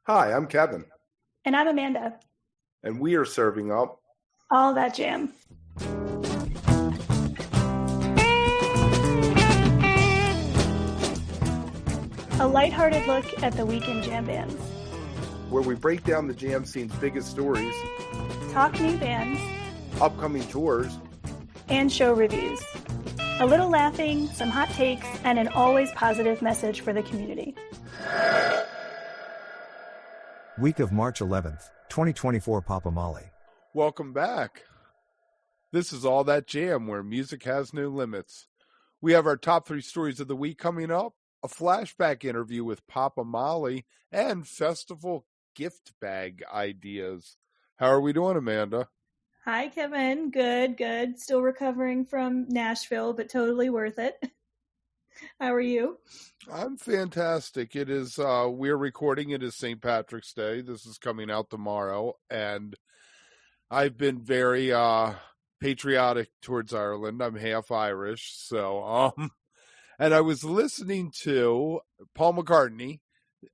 Hi, I'm Kevin, And I'm Amanda. and we are serving up. All that jam. A lighthearted look at the weekend jam bands. Where we break down the jam scene's biggest stories, Talk new bands, upcoming tours, and show reviews. A little laughing, some hot takes, and an always positive message for the community. Week of March 11th, 2024 Papa Molly. Welcome back. This is All That Jam, where music has no limits. We have our top 3 stories of the week coming up, a flashback interview with Papa Molly, and festival gift bag ideas. How are we doing, Amanda? Hi, Kevin. Good. Still recovering from Nashville, but totally worth it. How are you? I'm fantastic. It is, we're recording it as St. Patrick's Day. This is coming out tomorrow, and I've been very patriotic towards Ireland. I'm half Irish, so and I was listening to Paul McCartney,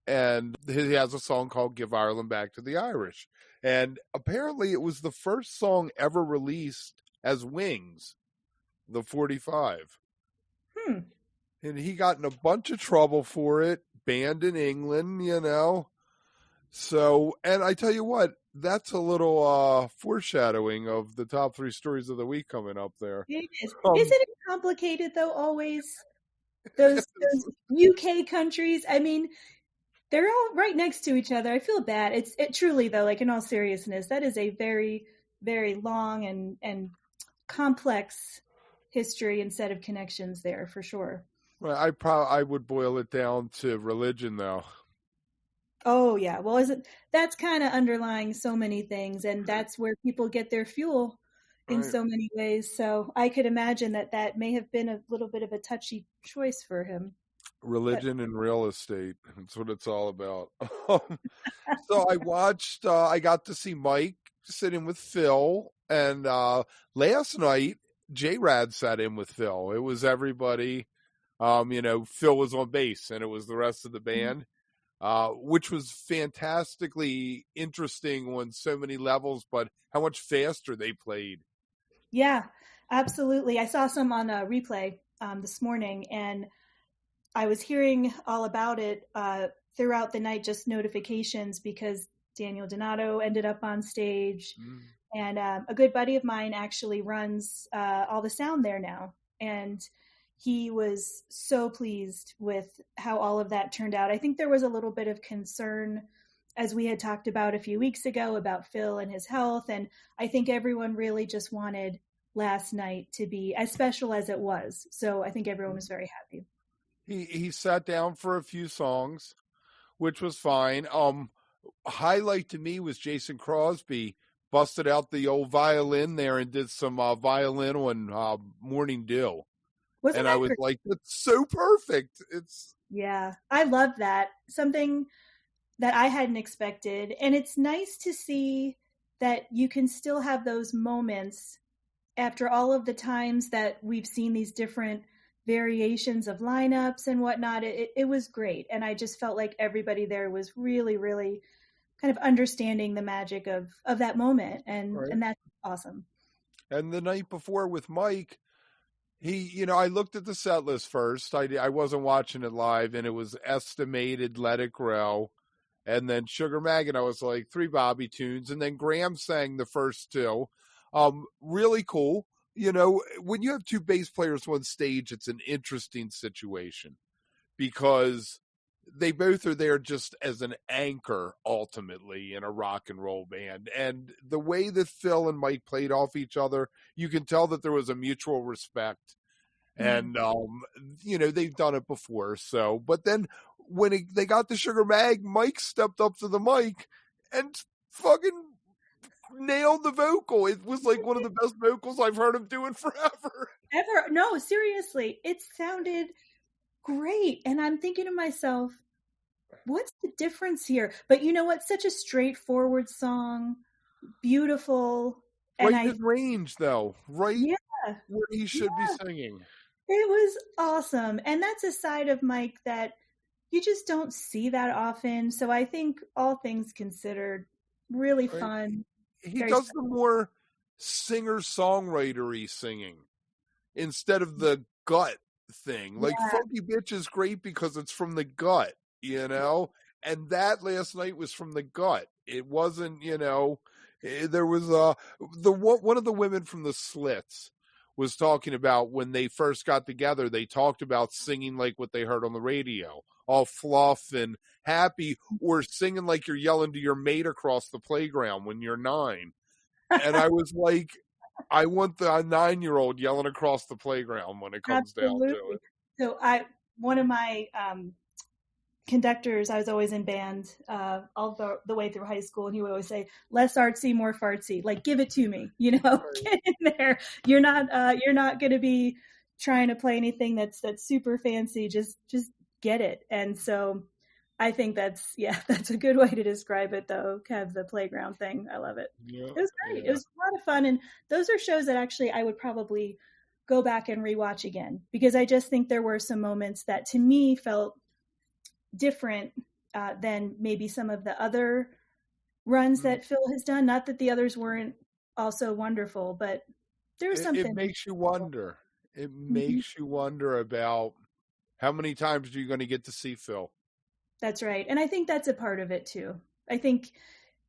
and he has a song called Give Ireland Back to the Irish. And apparently it was the first song ever released as Wings, the 45. And he got in a bunch of trouble for it, banned in England, you know. So, and I tell you what, that's a little foreshadowing of the top 3 stories of the week coming up there. It is. Isn't it complicated, though, always? Those UK countries, I mean, they're all right next to each other. I feel bad. It truly, though, like in all seriousness, that is a very, very long and complex history and set of connections there, for sure. Right, I would boil it down to religion, though. Oh yeah, well, that's kind of underlying so many things, and that's where people get their fuel in so many ways. So I could imagine that may have been a little bit of a touchy choice for him. Religion and real estate. That's what it's all about. So I watched, I got to see Mike sit in with Phil. And last night, J-Rad sat in with Phil. It was everybody. Phil was on bass, and it was the rest of the band, which was fantastically interesting on so many levels, but how much faster they played. Yeah, absolutely. I saw some on a replay this morning, and I was hearing all about it throughout the night, just notifications, because Daniel Donato ended up on stage. And a good buddy of mine actually runs all the sound there now. And he was so pleased with how all of that turned out. I think there was a little bit of concern, as we had talked about a few weeks ago, about Phil and his health. And I think everyone really just wanted last night to be as special as it was. So I think everyone was very happy. He sat down for a few songs, which was fine. Highlight to me was Jason Crosby busted out the old violin there and did some violin on Morning Dew. And I was like, that's so perfect. Yeah, I love that. Something that I hadn't expected. And it's nice to see that you can still have those moments after all of the times that we've seen these different variations of lineups and whatnot. It was great. And I just felt like everybody there was really, really kind of understanding the magic of that moment. And that's awesome. And the night before with Mike, I looked at the set list first. I wasn't watching it live, and it was estimated Let It Grow, and then Sugar Mag, and I was like 3 Bobby tunes, and then Graham sang the first 2. Really cool. When you have 2 bass players on stage, it's an interesting situation because they both are there just as an anchor ultimately in a rock and roll band. And the way that Phil and Mike played off each other, you can tell that there was a mutual respect. And, they've done it before. So, but then when they got the Sugar Mag, Mike stepped up to the mic and fucking nailed the vocal. It was like one of the best vocals I've heard him doing forever. Ever. No, seriously. It sounded great. And I'm thinking to myself, what's the difference here? But you know what? Such a straightforward song. Beautiful. Right in his range, though. Right where he should be singing. It was awesome. And that's a side of Mike that you just don't see that often. So I think all things considered, really Right. fun. He Very does special. the more singer-songwritery singing instead of the gut thing. Like Yeah. Funky Bitch is great because it's from the gut, you know? And that last night was from the gut. It wasn't, you know, there was one of the women from the Slits was talking about when they first got together, they talked about singing like what they heard on the radio, all fluff and happy, or singing like you're yelling to your mate across the playground when you're 9. And I was like, I want the 9-year-old yelling across the playground when it comes down to Absolutely. it. So one of my conductors, I was always in band all the way through high school, and he would always say, "Less artsy, more fartsy." Like, give it to me, you know, Right. get in there. You're not going to be trying to play anything that's super fancy. Just get it. And so I think that's a good way to describe it, though. Kev, the playground thing, I love it. Yeah, It was great. yeah. It was a lot of fun, and those are shows that actually I would probably go back and rewatch again, because I just think there were some moments that to me felt different than maybe some of the other runs that Phil has done. Not that the others weren't also wonderful, but there was something. It makes you wonder. It makes you wonder about how many times are you going to get to see Phil? That's right. And I think that's a part of it too. I think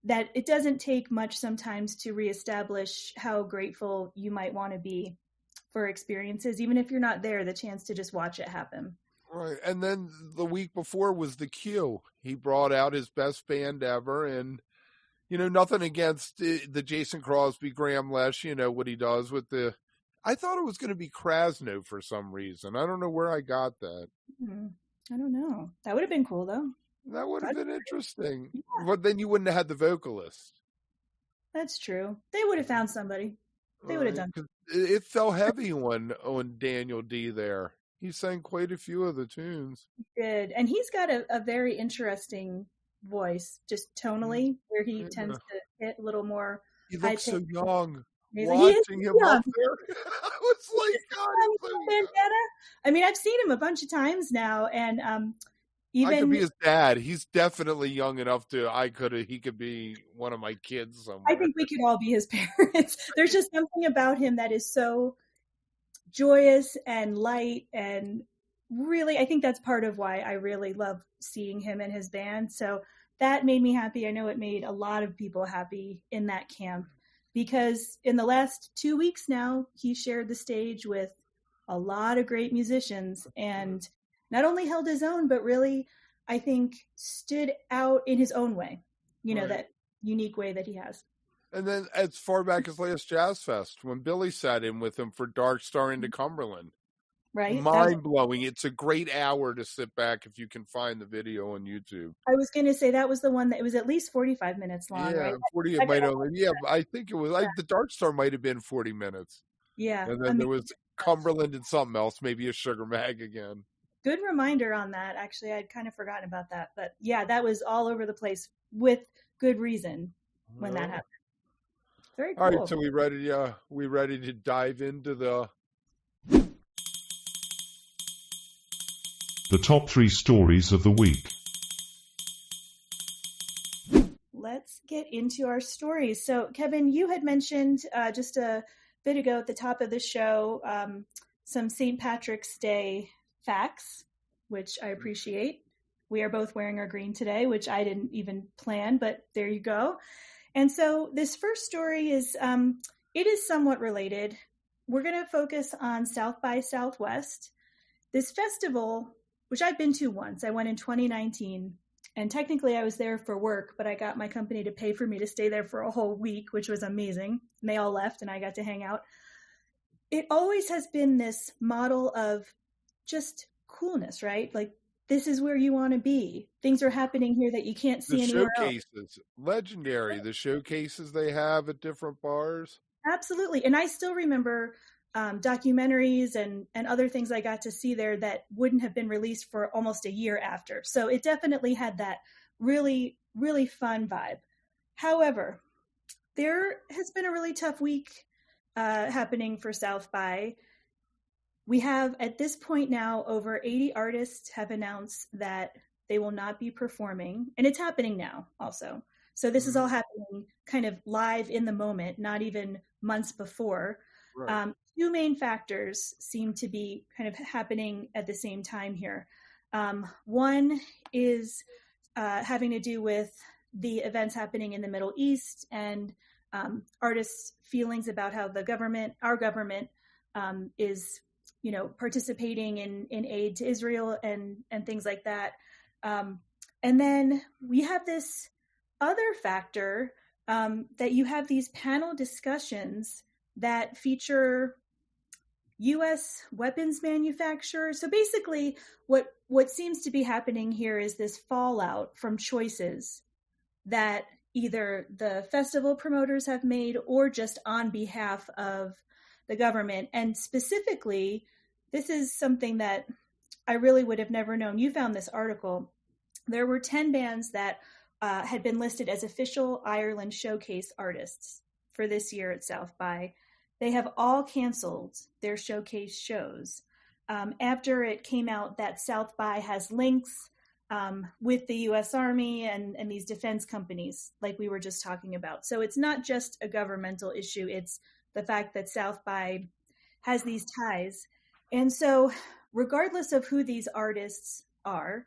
that it doesn't take much sometimes to reestablish how grateful you might want to be for experiences, even if you're not there, the chance to just watch it happen. Right. And then the week before was the Q. He brought out his best band ever. And, you know, nothing against the Jason Crosby, Graham Lesh, you know, what he does with the. I thought it was going to be Krasno for some reason. I don't know where I got that. I don't know. That would have been cool, though. That would have been interesting. Yeah. But then you wouldn't have had the vocalist. That's true. They would have found somebody. They would have done. It fell heavy on Daniel D there. He sang quite a few of the tunes. He did. And he's got a very interesting voice, just tonally, where he tends to hit a little more. He looks so young. Amazing. Watching him up there, I was like, God, he's so young. I mean, I've seen him a bunch of times now, and even I could be his dad. He's definitely young enough to. He could be one of my kids somewhere. I think we could all be his parents. There's just something about him that is so joyous and light, and really, I think that's part of why I really love seeing him and his band. So that made me happy. I know it made a lot of people happy in that camp, because in the last 2 weeks now, he shared the stage with a lot of great musicians, and not only held his own, but really, I think, stood out in his own way, you know, that unique way that he has. And then as far back as last Jazz Fest, when Billy sat in with him for Dark Star into Cumberland. Right? Mind-blowing. It's a great hour to sit back if you can find the video on YouTube. I was going to say that was the one that was at least 45 minutes long, right? 40 it might only. Yeah, I think it was. The Dark Star might have been 40 minutes. Yeah. And then there was Cumberland and something else, maybe a Sugar Mag again. Good reminder on that. Actually, I'd kind of forgotten about that. But yeah, that was all over the place with good reason when that happened. Very cool. All right, so we ready to dive into the top 3 stories of the week. Let's get into our stories. So, Kevin, you had mentioned just a bit ago at the top of the show some St. Patrick's Day facts, which I appreciate. We are both wearing our green today, which I didn't even plan, but there you go. And so this first story is, it is somewhat related. We're going to focus on South by Southwest. This festival, which I've been to once, I went in 2019, and technically I was there for work, but I got my company to pay for me to stay there for a whole week, which was amazing. And they all left and I got to hang out. It always has been this model of just coolness, right? Like, this is where you want to be. Things are happening here that you can't see anywhere showcases. Else. Legendary. The showcases they have at different bars. Absolutely. And I still remember documentaries and other things I got to see there that wouldn't have been released for almost a year after. So it definitely had that really, really fun vibe. However, there has been a really tough week happening for South by. We have, at this point now, over 80 artists have announced that They will not be performing, and it's happening now also. So this is all happening kind of live in the moment, not even months before. Right. Two main factors seem to be kind of happening at the same time here. One is having to do with the events happening in the Middle East and artists' feelings about how our government, is, participating in aid to Israel and things like that. And then we have this other factor, that you have these panel discussions that feature U.S. weapons manufacturers. So basically, what seems to be happening here is this fallout from choices that either the festival promoters have made or just on behalf of the government. And specifically, this is something that I really would have never known. You found this article. There were 10 bands that had been listed as official Ireland showcase artists for this year at South by. They have all canceled their showcase shows after it came out that South by has links with the U.S. Army and these defense companies, like we were just talking about. So it's not just a governmental issue. It's the fact that South by has these ties. And so regardless of who these artists are,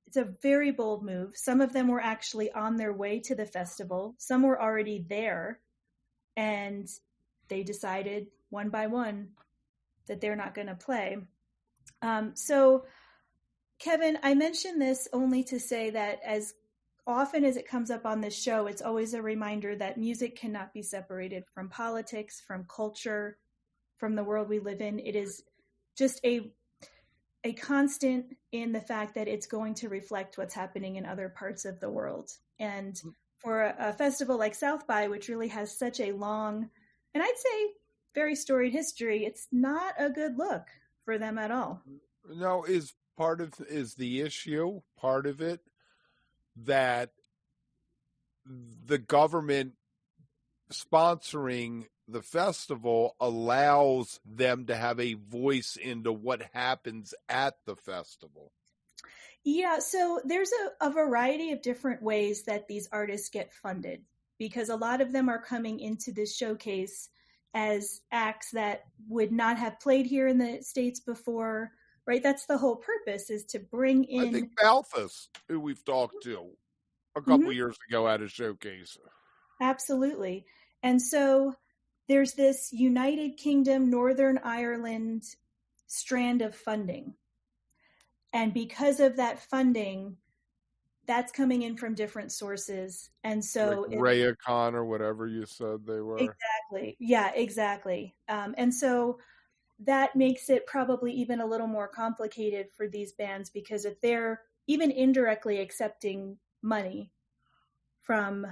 it's a very bold move. Some of them were actually on their way to the festival. Some were already there. And they decided one by one that they're not going to play. So, Kevin, I mention this only to say that as often as it comes up on this show, it's always a reminder that music cannot be separated from politics, from culture, from the world we live in. It is just a constant in the fact that it's going to reflect what's happening in other parts of the world. And for a festival like South by, which really has such a long, and I'd say very storied history, it's not a good look for them at all. No, is the issue part of it that the government sponsoring the festival allows them to have a voice into what happens at the festival? Yeah, so there's a variety of different ways that these artists get funded, because a lot of them are coming into this showcase as acts that would not have played here in the States before, right? That's the whole purpose, is to bring in... I think Balthus, who we've talked to a couple years ago at a showcase. Absolutely. And so there's this United Kingdom, Northern Ireland strand of funding. And because of that funding, that's coming in from different sources. And so like Raycon or whatever you said they were. Exactly. Yeah, exactly. And so that makes it probably even a little more complicated for these bands, because if they're even indirectly accepting money from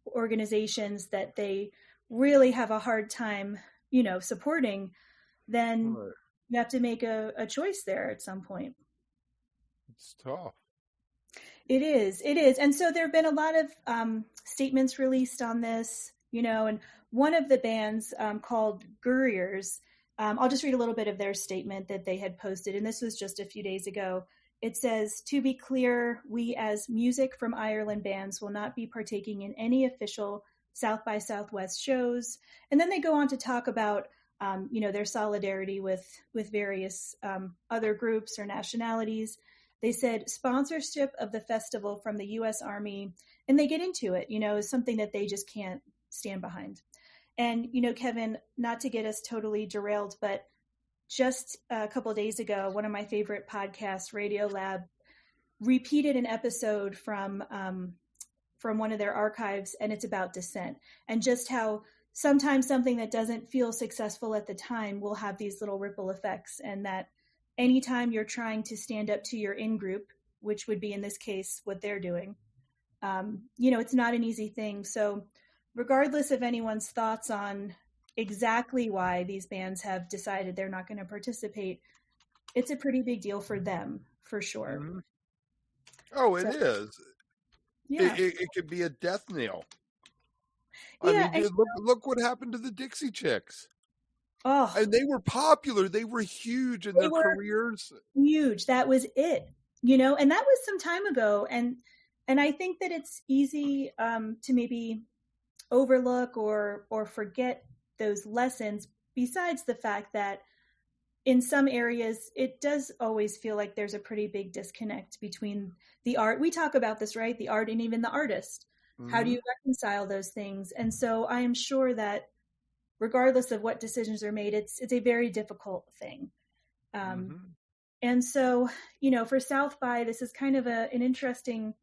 organizations that they really have a hard time, supporting, then you have to make a choice there at some point. It's tough. It is. And so there have been a lot of statements released on this, and one of the bands called Gurriers, I'll just read a little bit of their statement that they had posted, and this was just a few days ago. It says, "To be clear, we as Music from Ireland bands will not be partaking in any official South by Southwest shows." And then they go on to talk about, their solidarity with various other groups or nationalities. They said sponsorship of the festival from the U.S. Army, and they get into it, is something that they just can't stand behind. And, Kevin, not to get us totally derailed, but just a couple of days ago, one of my favorite podcasts, Radiolab, repeated an episode from one of their archives, and it's about dissent, and just how sometimes something that doesn't feel successful at the time will have these little ripple effects, and that anytime you're trying to stand up to your in-group, which would be in this case what they're doing, it's not an easy thing. So regardless of anyone's thoughts on exactly why these bands have decided they're not going to participate, it's a pretty big deal for them, for sure. Mm-hmm. Oh, it is. Yeah. It could be a death knell. Yeah, I mean, look what happened to the Dixie Chicks. Oh, And they were popular. They were huge in their careers. Huge. That was it. and that was some time ago. And I think that it's easy to maybe overlook or forget those lessons, besides the fact that in some areas, it does always feel like there's a pretty big disconnect between the art. We talk about this, right? The art and even the artist. Mm-hmm. How do you reconcile those things? And so I am sure that regardless of what decisions are made, it's a very difficult thing. And so, for South by, this is kind of an interesting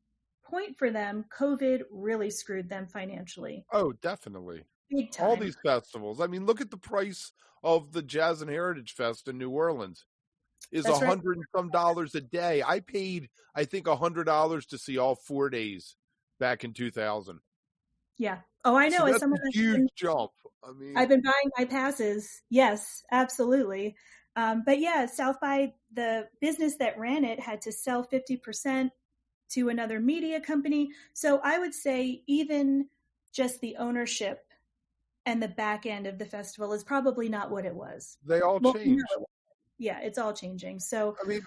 point for them. COVID really screwed them financially. Oh, definitely. Big time. All these festivals. I mean, look at the price of the Jazz and Heritage Fest in New Orleans. Is $100 and some a day. I paid, I think, $100 to see all 4 days back in 2000. Yeah. Oh, I know. So that's a huge jump. I mean, I've been buying my passes. Yes, absolutely. But yeah, South by, the business that ran it had to sell 50% to another media company. So I would say even just the ownership and the back end of the festival is probably not what it was. They all changed. Yeah, it's all changing. So, I mean,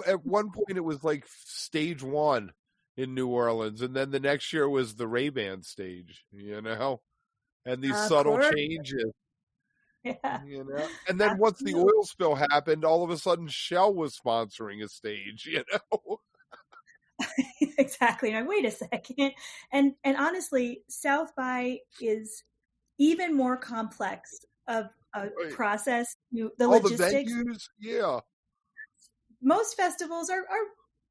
at one point it was like stage 1 in New Orleans, and then the next year was the Ray-Ban stage, and these subtle changes. Yeah. And then once the oil spill happened, all of a sudden Shell was sponsoring a stage, Exactly. Now, wait a second. And honestly, South by is even more complex of a process. The logistics. The venues, yeah. Most festivals are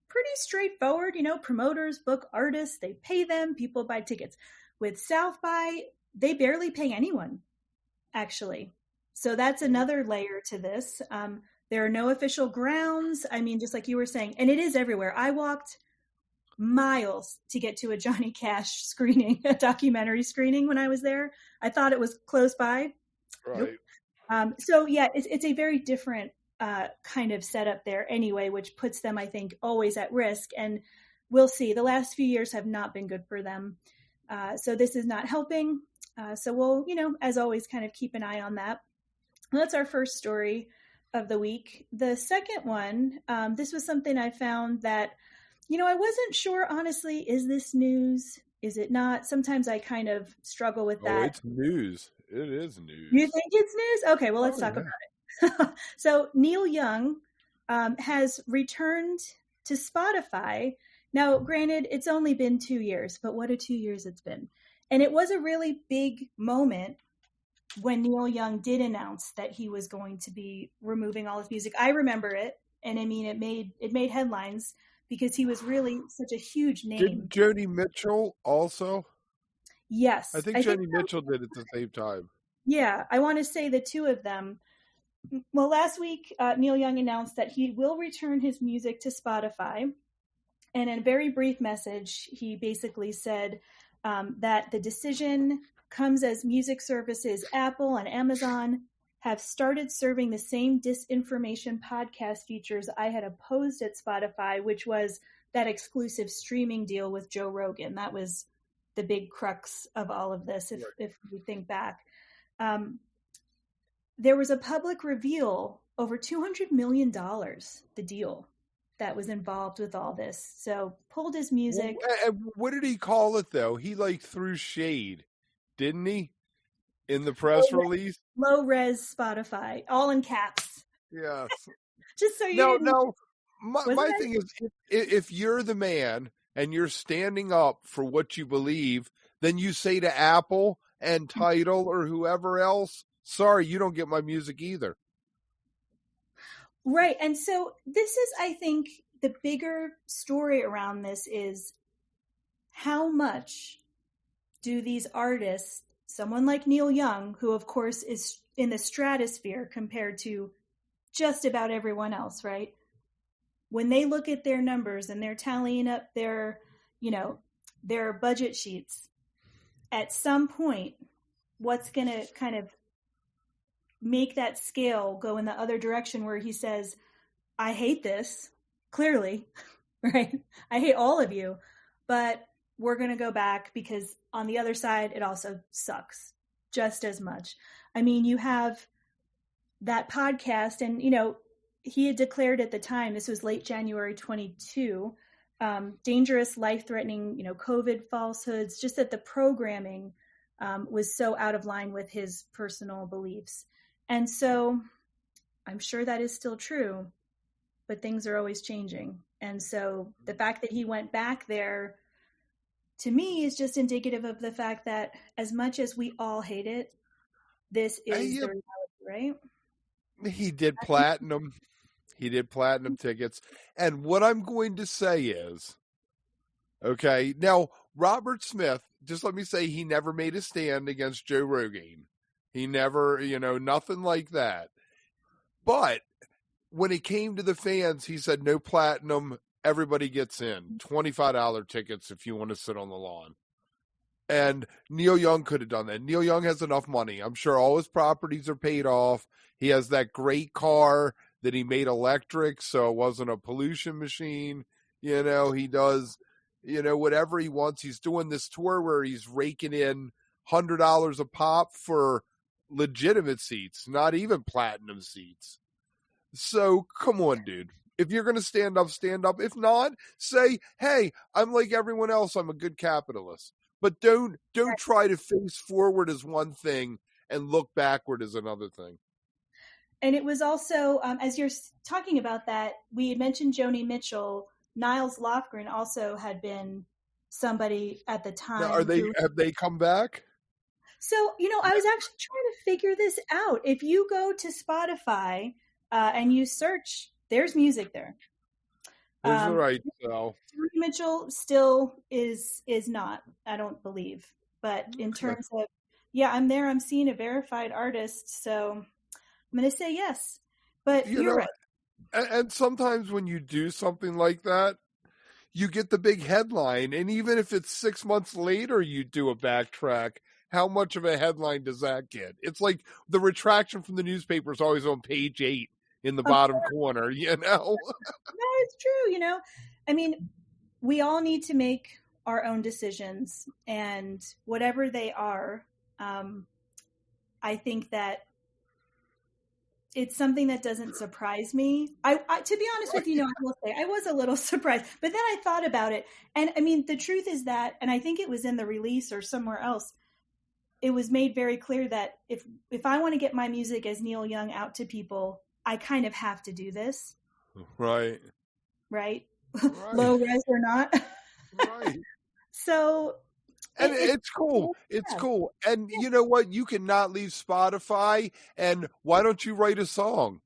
pretty straightforward. Promoters book artists, they pay them, people buy tickets. With South by, they barely pay anyone, actually. So that's another layer to this. There are no official grounds. I mean, just like you were saying, and it is everywhere. I walked miles to get to a Johnny Cash screening, a documentary screening when I was there. I thought it was close by. Right. Nope. So yeah, it's a very different kind of setup there anyway, which puts them, I think, always at risk. And we'll see. The last few years have not been good for them. So this is not helping. So we'll, as always, kind of keep an eye on that. That's our first story of the week. The second one, this was something I found that, I wasn't sure, honestly, is this news? Is it not? Sometimes I kind of struggle with that. Oh, it's news. It is news. You think it's news? Okay, well, let's talk about it. So Neil Young has returned to Spotify. Now, granted, it's only been 2 years, but what a 2 years it's been. And it was a really big moment when Neil Young did announce that he was going to be removing all his music. I remember it. And I mean, it made headlines because he was really such a huge name. Did Joni Mitchell also? Yes. I think Joni Mitchell did at the same time. Yeah. I want to say the two of them. Well, last week, Neil Young announced that he will return his music to Spotify. And in a very brief message, he basically said that the decision comes as music services Apple and Amazon have started serving the same disinformation podcast features I had opposed at Spotify, which was that exclusive streaming deal with Joe Rogan. That was the big crux of all of this, if we think back. There was a public reveal over $200 million, the deal that was involved with all this. So pulled his music. What did he call it, though? He threw shade, didn't he? In the press release? Low res Spotify, all in caps. Yes. Just so you No. My thing is, if you're the man and you're standing up for what you believe, then you say to Apple and Tidal or whoever else, sorry, you don't get my music either. Right. And so this is, I think, the bigger story around this is how much do these artists, someone like Neil Young, who of course is in the stratosphere compared to just about everyone else, right? When they look at their numbers and they're tallying up their budget sheets, at some point, what's going to kind of make that scale go in the other direction where he says, I hate this, clearly, right? I hate all of you, but we're going to go back because on the other side, it also sucks just as much. I mean, you have that podcast and, he had declared at the time, this was late January 22, dangerous, life-threatening, COVID falsehoods, just that the programming was so out of line with his personal beliefs. And so I'm sure that is still true, but things are always changing. And so the fact that he went back there, to me, is just indicative of the fact that as much as we all hate it, this is the reality, right? He did platinum. He did platinum tickets. And what I'm going to say is, okay, now, Robert Smith, just let me say, he never made a stand against Joe Rogan. He never, nothing like that. But when it came to the fans, he said, no platinum, everybody gets in. $25 tickets if you want to sit on the lawn. And Neil Young could have done that. Neil Young has enough money. I'm sure all his properties are paid off. He has that great car that he made electric, so it wasn't a pollution machine. He does, whatever he wants. He's doing this tour where he's raking in $100 a pop for legitimate seats, not even platinum seats. So come on, dude. If you're going to stand up, stand up. If not, say, hey, I'm like everyone else. I'm a good capitalist. But don't try to face forward as one thing and look backward as another thing. And it was also, as you're talking about that, we had mentioned Joni Mitchell. Niles Lofgren also had been somebody at the time. Now, have they come back? So, I was actually trying to figure this out. If you go to Spotify and you search, there's music there. That's right. So Joni Mitchell still is not, I don't believe. But in terms of, I'm there. I'm seeing a verified artist. So I'm going to say yes, but you're right. And sometimes when you do something like that, you get the big headline. And even if it's 6 months later, you do a backtrack, how much of a headline does that get? It's like the retraction from the newspaper is always on page 8 in the bottom corner, No, it's true. I mean, we all need to make our own decisions, and whatever they are, I think that it's something that doesn't surprise me. I to be honest with you, I will say I was a little surprised, but then I thought about it. And I mean, the truth is that, and I think it was in the release or somewhere else, it was made very clear that if I want to get my music as Neil Young out to people, I kind of have to do this. Right. Low res or not. Right. So. And it's cool. It's cool. And you know what? You cannot leave Spotify. And why don't you write a song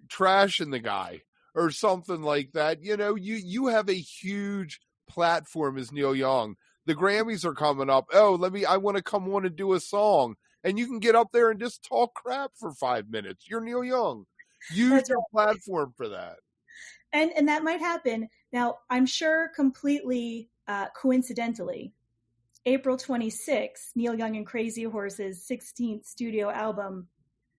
trashing the guy or something like that? You have a huge platform as Neil Young. The Grammys are coming up. I want to come on and do a song. And you can get up there and just talk crap for 5 minutes. You're Neil Young. Use your platform for that. And that might happen. Now, I'm sure completely coincidentally, April 26th, Neil Young and Crazy Horse's 16th studio album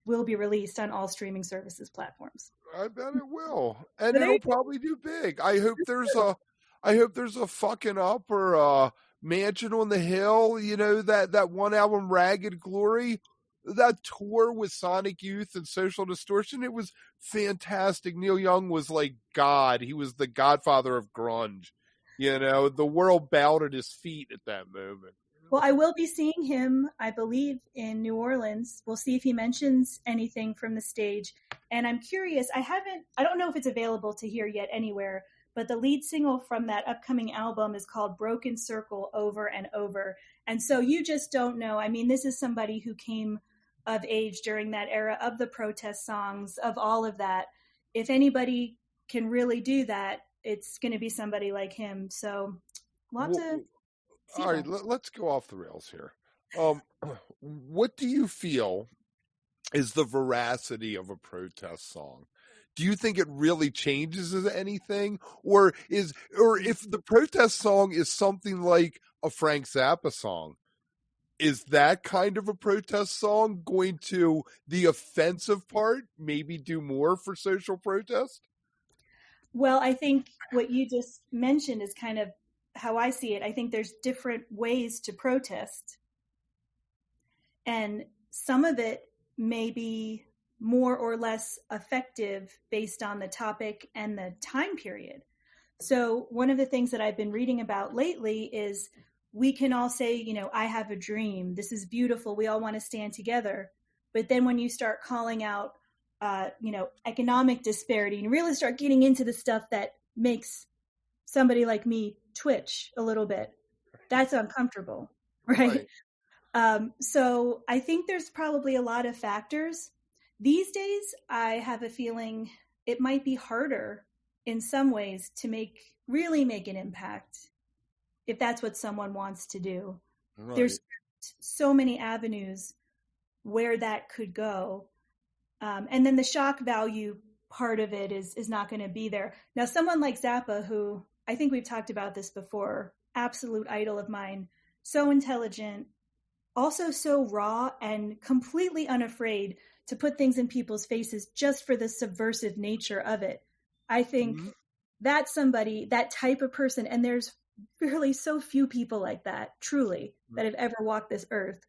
will be released on all streaming services platforms. I bet it will. And it'll probably do big. I hope there's a Fucking Up or a Mansion on the Hill, that one album, Ragged Glory. That tour with Sonic Youth and Social Distortion, it was fantastic. Neil Young was like God. He was the godfather of grunge. The world bowed at his feet at that moment. Well, I will be seeing him, I believe, in New Orleans. We'll see if he mentions anything from the stage. And I'm curious, I don't know if it's available to hear yet anywhere, but the lead single from that upcoming album is called Broken Circle Over and Over. And so you just don't know. I mean, this is somebody who came of age during that era of the protest songs, of all of that. If anybody can really do that, it's going to be somebody like him. So lots of. All right, let's go off the rails here. What do you feel is the veracity of a protest song? Do you think it really changes anything? Or if the protest song is something like a Frank Zappa song, is that kind of a protest song going to, the offensive part, maybe do more for social protest? Well, I think what you just mentioned is kind of how I see it. I think there's different ways to protest. And some of it may be more or less effective based on the topic and the time period. So one of the things that I've been reading about lately is we can all say, you know, I have a dream. This is beautiful. We all want to stand together. But then when you start calling out, you know, economic disparity and really start getting into the stuff that makes somebody like me twitch a little bit, that's uncomfortable, right? So I think there's probably a lot of factors. These days, I have a feeling it might be harder in some ways to really make an impact if that's what someone wants to do. Right. There's so many avenues where that could go. And then the shock value part of it is not going to be there. Now, someone like Zappa, who I think we've talked about this before, absolute idol of mine, so intelligent, also so raw and completely unafraid to put things in people's faces just for the subversive nature of it. I think that's somebody, that type of person, and there's really so few people like that, truly, that have ever walked this earth.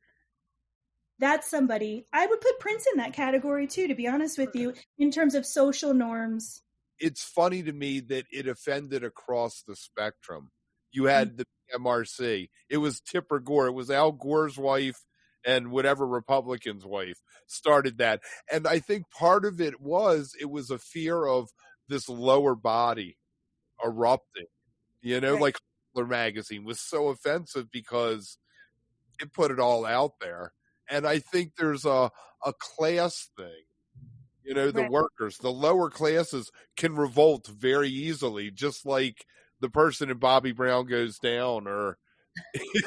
That's somebody, I would put Prince in that category too, to be honest with you, in terms of social norms. It's funny to me that it offended across the spectrum. You had the MRC. It was Tipper Gore. It was Al Gore's wife and whatever Republican's wife started that. And I think part of it was a fear of this lower body erupting. You know, like Hustler magazine was so offensive because it put it all out there. And I think there's a class thing. You know, the workers, the lower classes can revolt very easily, just like the person in Bobby Brown Goes Down or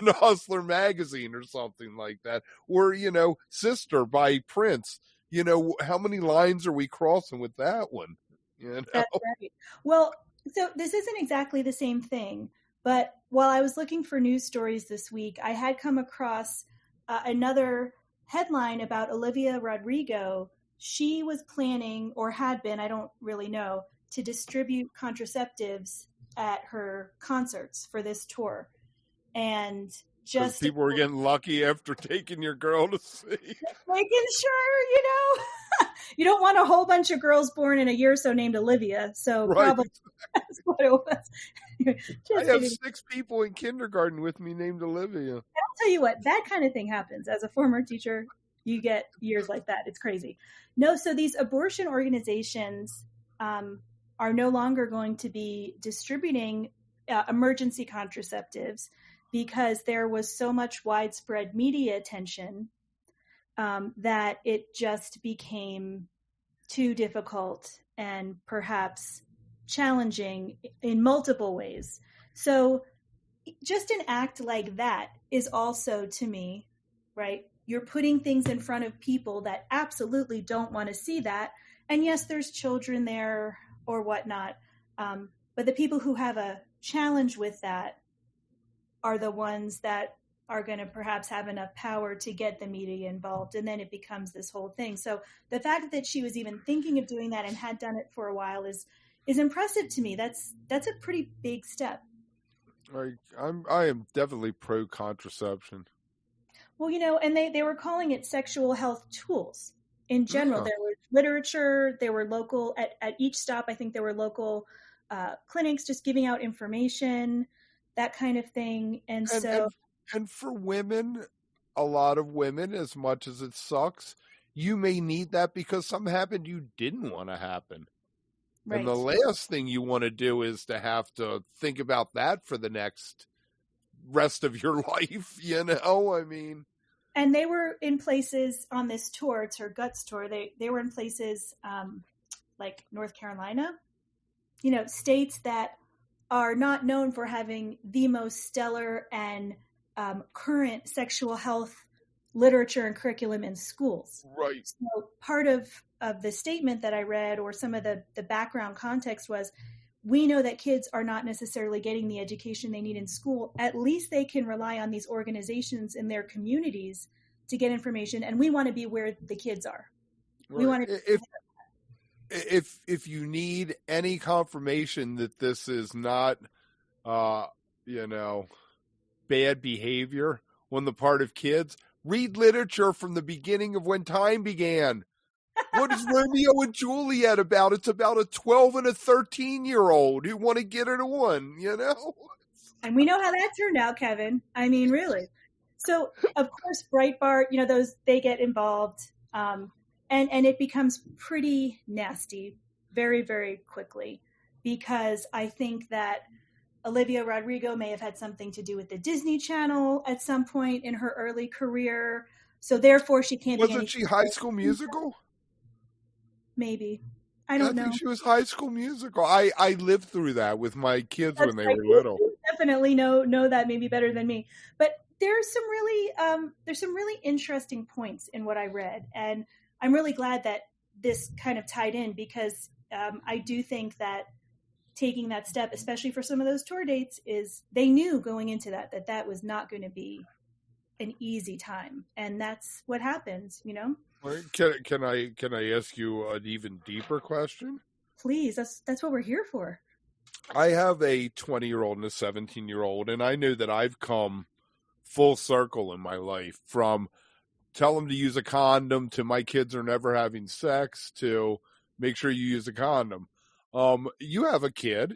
in Hustler magazine or something like that. Or, you know, Sister by Prince. You know, how many lines are we crossing with that one? You know? That's right. Well, so this isn't exactly the same thing, but while I was looking for news stories this week, I had come across another headline about Olivia Rodrigo. She was planning, or had been, I don't really know, to distribute contraceptives at her concerts for this tour. And just people were getting lucky after taking your girl to see. Making sure, you know, you don't want a whole bunch of girls born in a year or so named Olivia. So probably that's what it was. I have 6 people in kindergarten with me named Olivia. I'll tell you what, that kind of thing happens. As a former teacher, you get years like that. It's crazy. No, so these abortion organizations are no longer going to be distributing emergency contraceptives because there was so much widespread media attention that it just became too difficult and perhaps challenging in multiple ways. So just an act like that is also, to me, right? You're putting things in front of people that absolutely don't want to see that. And yes, there's children there or whatnot. But the people who have a challenge with that are the ones that are going to perhaps have enough power to get the media involved. And then it becomes this whole thing. So the fact that she was even thinking of doing that and had done it for a while is impressive to me. That's a pretty big step. I am definitely pro contraception. Well, you know, and they were calling it sexual health tools in general. Yeah. There was literature, there were local, at each stop, I think there were local clinics just giving out information, that kind of thing. And for women, a lot of women, as much as it sucks, you may need that because something happened you didn't want to happen. Right. And the last thing you want to do is to have to think about that for the next rest of your life, you know? I mean, and they were in places on this tour, it's her Guts tour. They were in places like North Carolina, you know, states that are not known for having the most stellar and current sexual health literature and curriculum in schools. Right. So part of the statement that I read, or some of the background context, was we know that kids are not necessarily getting the education they need in school. At least they can rely on these organizations in their communities to get information, and we want to be where the kids are. Right. We want to. If you need any confirmation that this is not, you know, bad behavior on the part of kids, read literature from the beginning of when time began. What is Romeo and Juliet about? It's about a 12 and a 13-year-old who want to get it on, you know? And we know how that turned out, Kevin. I mean, really. So, of course, Breitbart, they get involved, and it becomes pretty nasty very, very quickly, because I think that Olivia Rodrigo may have had something to do with the Disney Channel at some point in her early career. So therefore, she can't be Wasn't she High School Musical? Maybe. I don't know. think she was High School Musical. I lived through that with my kids when they were little. You definitely know that maybe better than me. But there's some really interesting points in what I read, and I'm really glad that this kind of tied in, because I do think that taking that step, especially for some of those tour dates, is they knew going into that was not going to be an easy time, and that's what happens, Can I ask you an even deeper question? Please, that's what we're here for. I have a 20-year-old and a 17-year-old, and I know that I've come full circle in my life, from tell them to use a condom to my kids are never having sex to make sure you use a condom. You have a kid.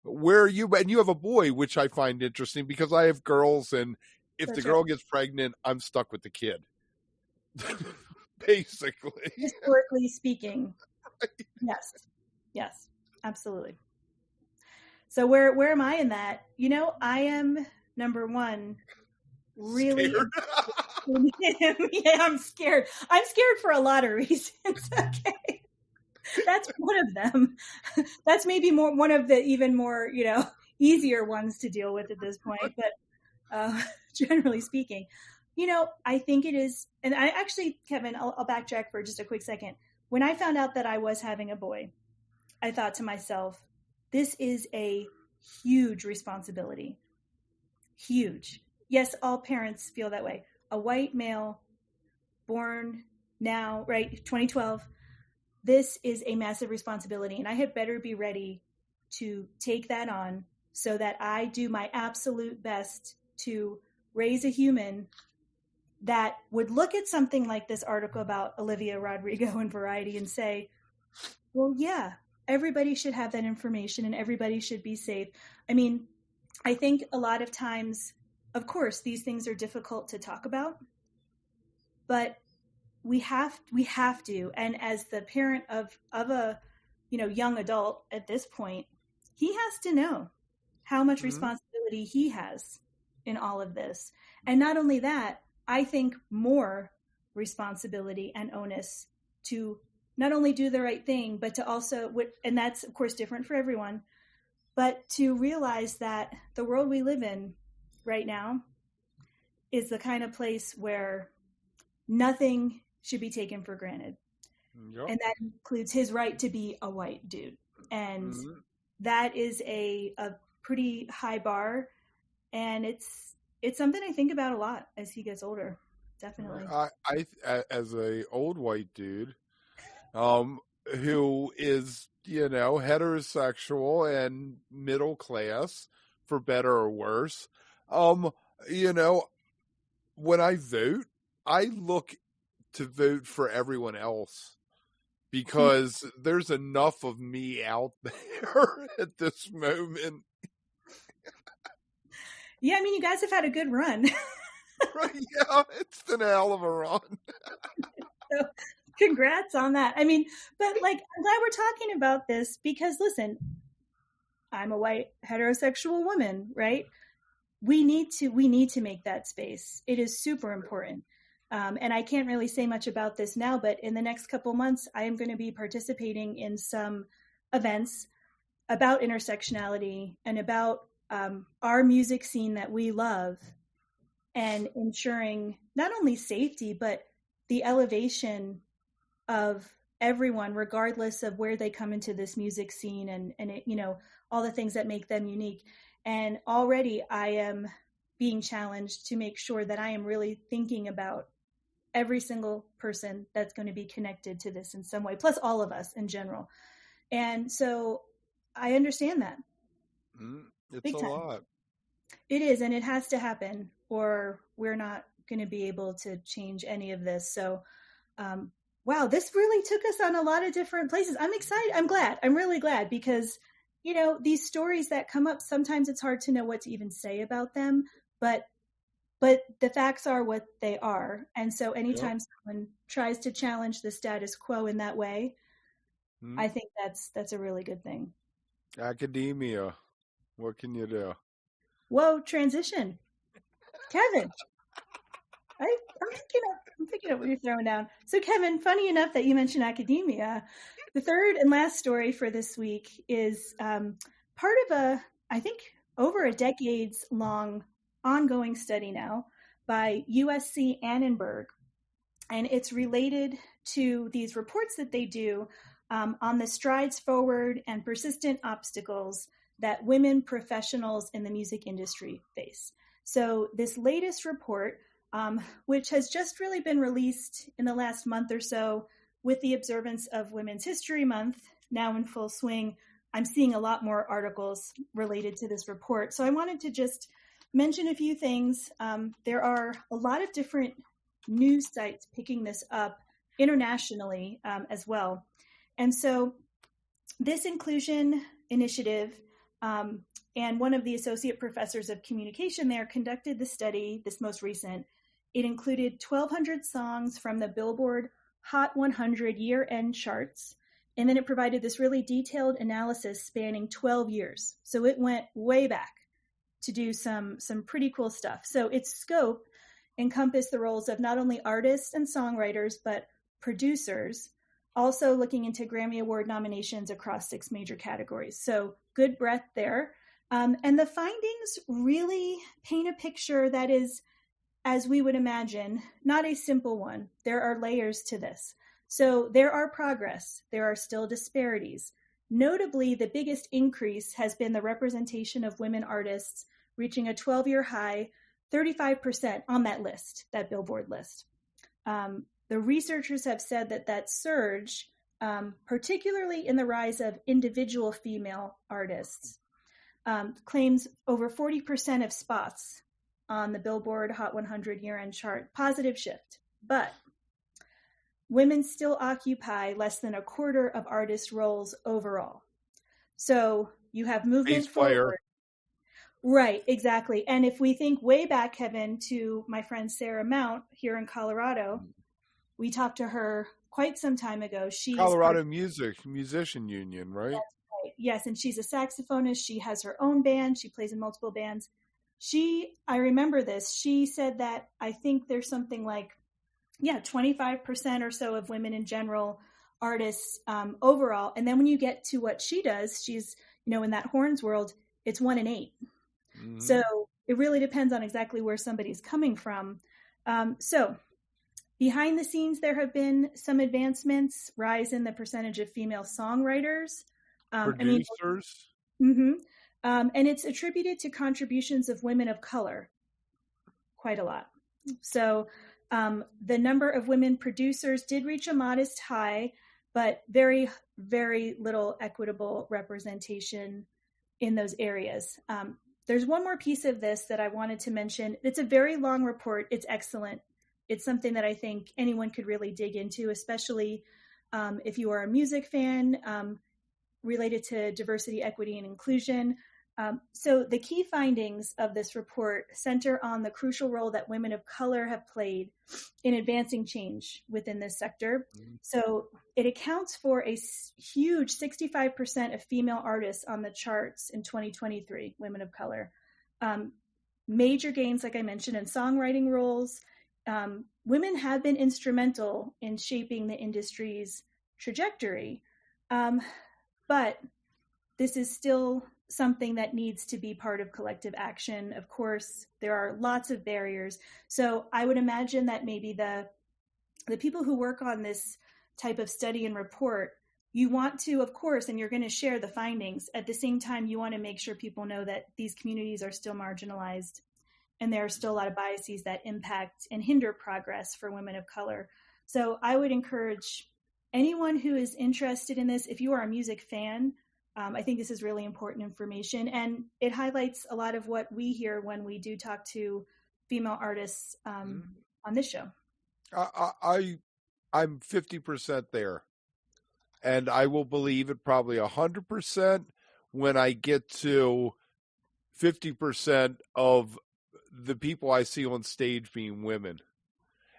And you have a boy, which I find interesting because I have girls, and if the girl gets pregnant, I'm stuck with the kid. Basically. Historically speaking. Yes, absolutely. So where am I in that? I am, number one, really yeah, I'm scared. I'm scared for a lot of reasons. Okay. That's one of them. That's maybe one of the even more, easier ones to deal with at this point. But generally speaking, I think it is. And I actually, Kevin, I'll backtrack for just a quick second. When I found out that I was having a boy, I thought to myself, this is a huge responsibility. Huge. Yes, all parents feel that way. A white male born now, right, 2012, this is a massive responsibility, and I had better be ready to take that on so that I do my absolute best to raise a human that would look at something like this article about Olivia Rodrigo in Variety and say, well, yeah, everybody should have that information and everybody should be safe. I mean, I think a lot of times, of course, these things are difficult to talk about, but we have to. And as the parent of a, young adult at this point, he has to know how much responsibility he has in all of this. And not only that, I think more responsibility and onus to not only do the right thing, but to also, and that's of course different for everyone, but to realize that the world we live in right now is the kind of place where nothing should be taken for granted. Yep. And that includes his right to be a white dude. And that is a pretty high bar. And it's something I think about a lot as he gets older. Definitely. I as a old white dude, who is, heterosexual and middle class, for better or worse, when I vote, I look to vote for everyone else because there's enough of me out there at this moment. Yeah, I mean, you guys have had a good run. Right, yeah, it's been a hell of a run. So, congrats on that. I mean, but I'm glad we're talking about this because, listen, I'm a white heterosexual woman, right? We need to make that space. It is super important. And I can't really say much about this now, but in the next couple months, I am going to be participating in some events about intersectionality and about our music scene that we love, and ensuring not only safety, but the elevation of everyone, regardless of where they come into this music scene and it, all the things that make them unique. And already I am being challenged to make sure that I am really thinking about every single person that's going to be connected to this in some way, plus all of us in general. And so I understand that. It's Big a time. lot. It is, and it has to happen, or we're not going to be able to change any of this. So wow, this really took us on a lot of different places. I'm excited. I'm glad. I'm really glad because, these stories that come up, sometimes it's hard to know what to even say about them, but the facts are what they are. And so anytime someone tries to challenge the status quo in that way, I think that's a really good thing. Academia. What can you do? Whoa, transition. Kevin. I'm picking up what you're throwing down. So Kevin, funny enough that you mentioned academia, the third and last story for this week is part of I think over a decades long ongoing study now by USC Annenberg. And it's related to these reports that they do on the strides forward and persistent obstacles that women professionals in the music industry face. So this latest report, which has just really been released in the last month or so with the observance of Women's History Month now in full swing, I'm seeing a lot more articles related to this report. So I wanted to just mention a few things. There are a lot of different news sites picking this up internationally as well. And so this inclusion initiative and one of the associate professors of communication there conducted the study, this most recent. It included 1,200 songs from the Billboard Hot 100 year-end charts, and then it provided this really detailed analysis spanning 12 years. So it went way back to do some pretty cool stuff. So its scope encompassed the roles of not only artists and songwriters, but producers, also looking into Grammy Award nominations across 6 major categories. So good breadth there. And the findings really paint a picture that is, as we would imagine, not a simple one. There are layers to this. So there are progress. There are still disparities. Notably, the biggest increase has been the representation of women artists, reaching a 12-year high, 35% on that list, that Billboard list. The researchers have said that surge, particularly in the rise of individual female artists, claims over 40% of spots on the Billboard Hot 100 year-end chart. Positive shift. But women still occupy less than a quarter of artist roles overall. So you have movement forward. Right, exactly. And if we think way back, Kevin, to my friend Sarah Mount here in Colorado, we talked to her quite some time ago. She's Colorado Musician Union, right? That's right. Yes, and she's a saxophonist. She has her own band. She plays in multiple bands. I remember this. She said that I think there's something like, 25% or so of women in general artists overall. And then when you get to what she does, she's, in that horns world, it's 1 in 8. Mm-hmm. So it really depends on exactly where somebody's coming from. So behind the scenes, there have been some advancements, rise in the percentage of female songwriters. Producers. And it's attributed to contributions of women of color, quite a lot. So the number of women producers did reach a modest high, but very, very little equitable representation in those areas. There's one more piece of this that I wanted to mention. It's a very long report. It's excellent. It's something that I think anyone could really dig into, especially if you are a music fan related to diversity, equity, and inclusion. So the key findings of this report center on the crucial role that women of color have played in advancing change within this sector. So it accounts for a huge 65% of female artists on the charts in 2023, women of color. Major gains, like I mentioned, in songwriting roles. Women have been instrumental in shaping the industry's trajectory, but this is still something that needs to be part of collective action. Of course, there are lots of barriers. So I would imagine that maybe the people who work on this type of study and report, you want to, of course, and you're going to share the findings. At the same time, you want to make sure people know that these communities are still marginalized and there are still a lot of biases that impact and hinder progress for women of color. So I would encourage anyone who is interested in this, if you are a music fan, I think this is really important information, and it highlights a lot of what we hear when we do talk to female artists on this show. I I'm 50% there. And I will believe it probably 100% when I get to 50% of the people I see on stage being women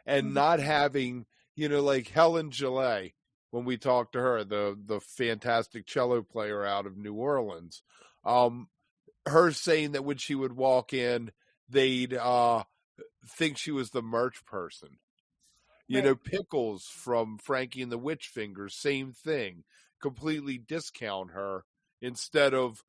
and not having, like Helen Gillette, when we talked to her, the fantastic cello player out of New Orleans, her saying that when she would walk in, they'd think she was the merch person. Pickles from Frankie and the Witch Fingers, same thing. Completely discount her instead of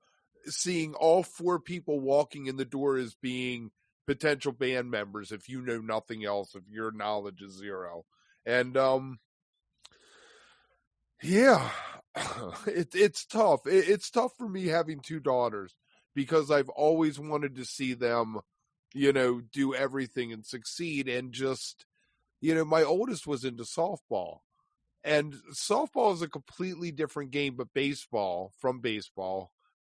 seeing all 4 people walking in the door as being potential band members if you know nothing else, if your knowledge is zero. And it's tough. It's tough for me having 2 daughters because I've always wanted to see them, do everything and succeed. And just, my oldest was into softball. And softball is a completely different game, but baseball,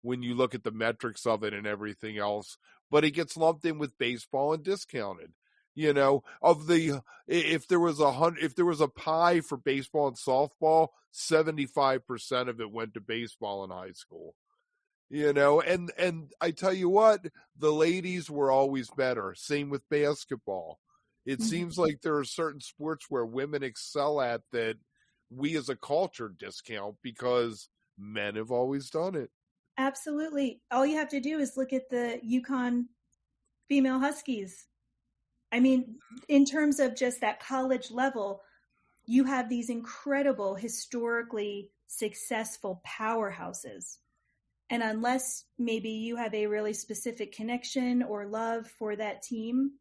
when you look at the metrics of it and everything else, but it gets lumped in with baseball and discounted. If there was a pie for baseball and softball, 75% of it went to baseball in high school. And I tell you what, the ladies were always better. Same with basketball. It seems like there are certain sports where women excel at that we as a culture discount because men have always done it. Absolutely. All you have to do is look at the UConn female Huskies. I mean, in terms of just that college level, you have these incredible, historically successful powerhouses. And unless maybe you have a really specific connection or love for that team,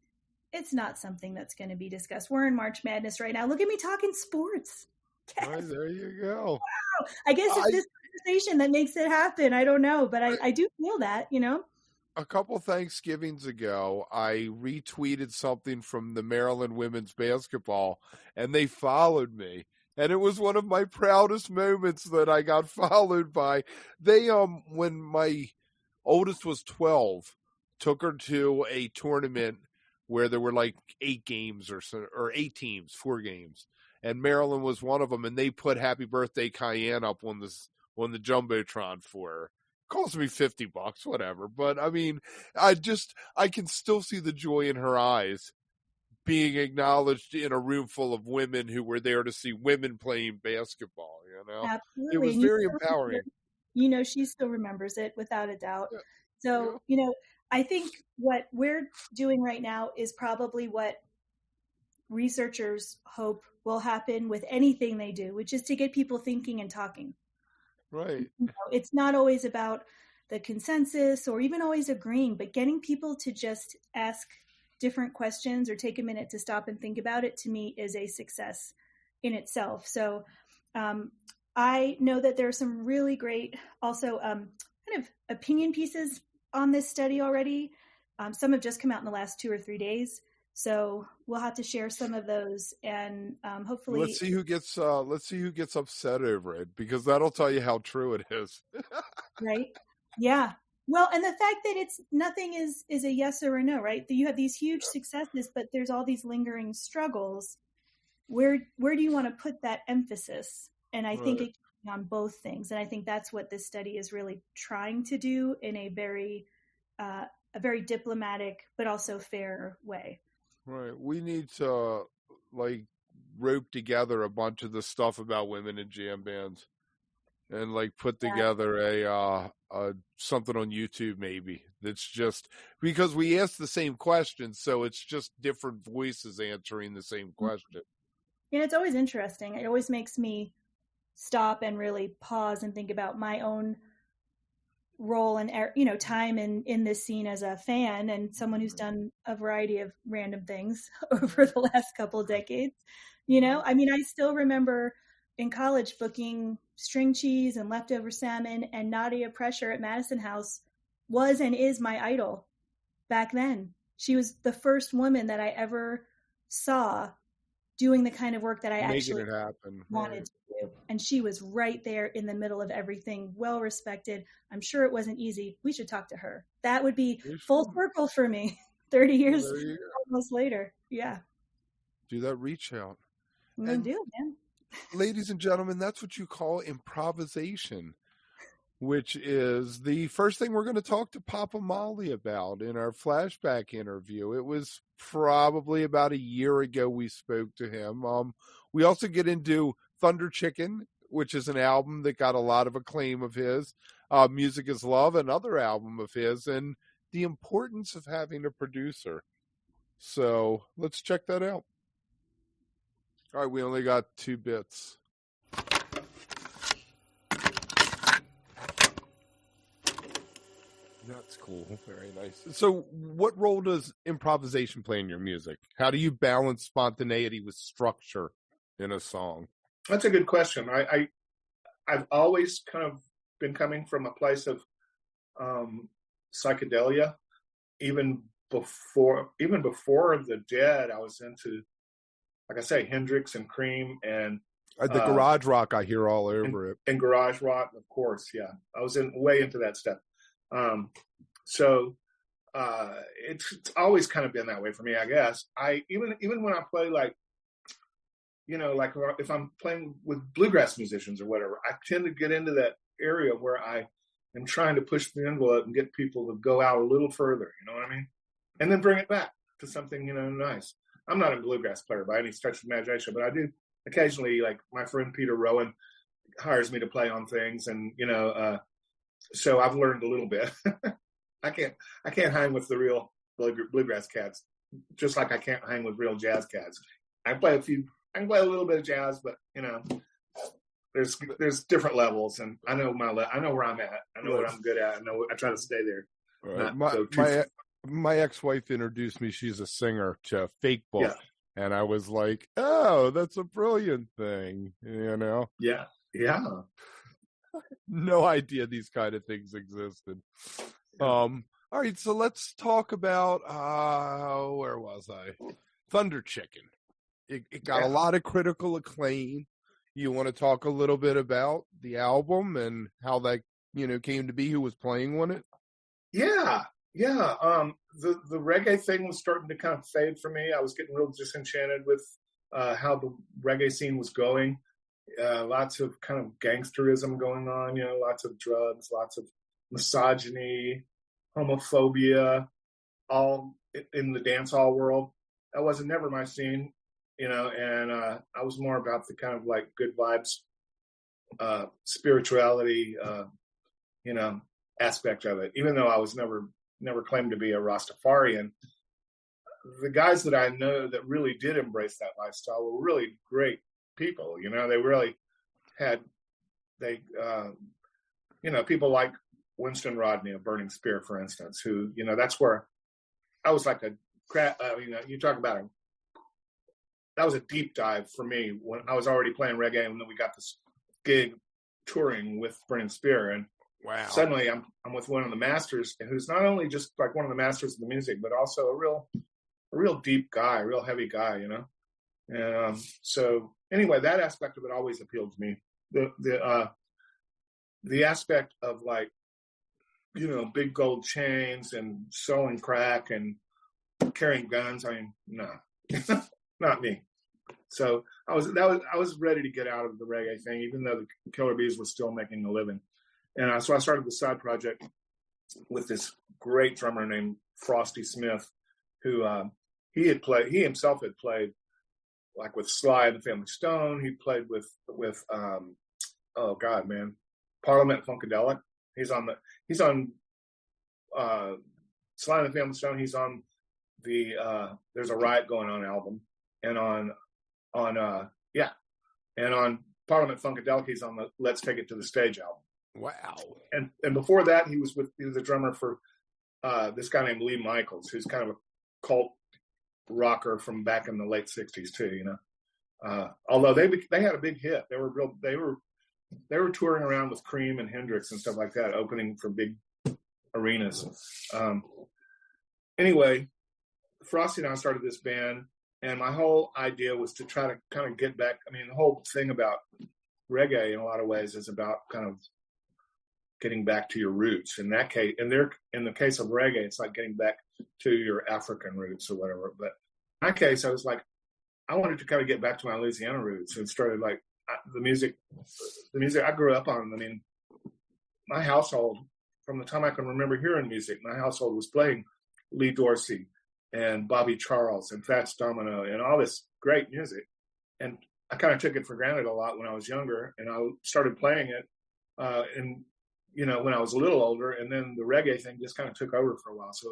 it's not something that's going to be discussed. We're in March Madness right now. Look at me talking sports. Yes. Right, there you go. Wow. I guess it's this conversation that makes it happen. I don't know, but I do feel that, A couple Thanksgivings ago, I retweeted something from the Maryland women's basketball, and they followed me. And it was one of my proudest moments that I got followed by. They, when my oldest was 12, took her to a tournament where there were like 8 games or 8 teams, 4 games. And Maryland was one of them, and they put Happy Birthday Cayenne up on the Jumbotron for her. Cost me $50, whatever. But I mean, I can still see the joy in her eyes being acknowledged in a room full of women who were there to see women playing basketball, Absolutely. It was very empowering. She still remembers it without a doubt. Yeah. So, I think what we're doing right now is probably what researchers hope will happen with anything they do, which is to get people thinking and talking. Right. It's not always about the consensus or even always agreeing, but getting people to just ask different questions or take a minute to stop and think about it, to me, is a success in itself. So I know that there are some really great also kind of opinion pieces on this study already. Some have just come out in the last 2 or 3 days. So we'll have to share some of those, and hopefully let's see who gets upset over it, because that'll tell you how true it is. Right? Yeah. Well, and the fact that it's nothing is a yes or a no, right? You have these huge successes, but there's all these lingering struggles. Where do you want to put that emphasis? And I think it can be on both things, and I think that's what this study is really trying to do in a very diplomatic but also fair way. Right. We need to rope together a bunch of the stuff about women in jam bands and put together a something on YouTube maybe. That's just because we ask the same question, so it's just different voices answering the same question. And it's always interesting. It always makes me stop and really pause and think about my own role and time in this scene as a fan and someone who's done a variety of random things over the last couple of decades. I mean, I still remember in college booking string cheese and leftover salmon, and Nadia Pressure at Madison House was and is my idol back then. She was the first woman that I ever saw doing the kind of work that I actually wanted to do. And she was right there in the middle of everything, well respected. I'm sure it wasn't easy. We should talk to her. That would be full circle for me 30 years almost later. Yeah. Do that reach out. No And deal, man. ladies and gentlemen, that's what you call improvisation, which is the first thing we're going to talk to Papa Molly about in our flashback interview. It was probably about a year ago we spoke to him. We also get into Thunder Chicken, which is an album that got a lot of acclaim of his. Music is Love, another album of his, and the importance of having a producer. So let's check that out. All right, we only got 2 bits. That's cool. Very nice. So what role does improvisation play in your music? How do you balance spontaneity with structure in a song? That's a good question. I've always kind of been coming from a place of psychedelia. Even before the Dead, I was into, like I say, Hendrix and Cream and The garage rock I hear all over it. And garage rock, of course, yeah. I was way into that stuff. It's always kind of been that way for me, I guess. Even when I play like if I'm playing with bluegrass musicians or whatever, I tend to get into that area where I am trying to push the envelope and get people to go out a little further, you know what I mean? And then bring it back to something, nice. I'm not a bluegrass player by any stretch of imagination, but I do occasionally, like my friend Peter Rowan hires me to play on things, and so I've learned a little bit. I can't hang with the real bluegrass cats, just like I can't hang with real jazz cats. I can play a little bit of jazz, but there's different levels, and I know where I'm at. I know what I'm good at. I try to stay there. Right. My ex-wife introduced me. She's a singer to Fake Book. Yeah. And I was like, oh, that's a brilliant thing, Yeah. No idea these kind of things existed. All right, so let's talk about, where was I? Thunder Chicken. It got a lot of critical acclaim. You want to talk a little bit about the album and how that, came to be, who was playing on it? Yeah. The reggae thing was starting to kind of fade for me. I was getting real disenchanted with how the reggae scene was going. Lots of kind of gangsterism going on, lots of drugs, lots of misogyny, homophobia, all in the dance hall world. That wasn't never my scene, and I was more about the kind of like good vibes, spirituality, aspect of it. Even though I was never claimed to be a Rastafarian, the guys that I know that really did embrace that lifestyle were really great people. They really had, people like Winston Rodney of Burning Spear, for instance, who, that's where I was like you talk about that was a deep dive for me when I was already playing reggae, and then we got this gig touring with Burning Spear, and wow. Suddenly I'm with one of the masters, who's not only just like one of the masters of the music, but also a real deep guy, a real heavy guy, And so anyway, that aspect of it always appealed to me. The aspect of like, big gold chains and selling crack and carrying guns. I mean, no, not me. So I was ready to get out of the reggae thing, even though the Killer Bees were still making a living. And so I started the side project with this great drummer named Frosty Smith, who he himself had played like with Sly and the Family Stone. He played with Parliament Funkadelic. He's on Sly and the Family Stone. He's on the There's a Riot Going On album, and on Parliament Funkadelic, he's on the Let's Take It to the Stage album. Wow. And before that, he was a drummer for this guy named Lee Michaels, who's kind of a cult rocker from back in the late '60s too. Although they had a big hit, they were touring around with Cream and Hendrix and stuff like that, opening for big arenas. Anyway, Frosty and I started this band, and my whole idea was to try to kind of get back. I mean, the whole thing about reggae in a lot of ways is about kind of getting back to your roots. In that case, in the case of reggae, it's like getting back to your African roots or whatever. But in my case, I was like, I wanted to kind of get back to my Louisiana roots and started like the music I grew up on. I mean, my household, from the time I can remember hearing music, my household was playing Lee Dorsey and Bobby Charles and Fats Domino and all this great music. And I kind of took it for granted a lot when I was younger, and I started playing it. And when I was a little older, and then the reggae thing just kind of took over for a while. So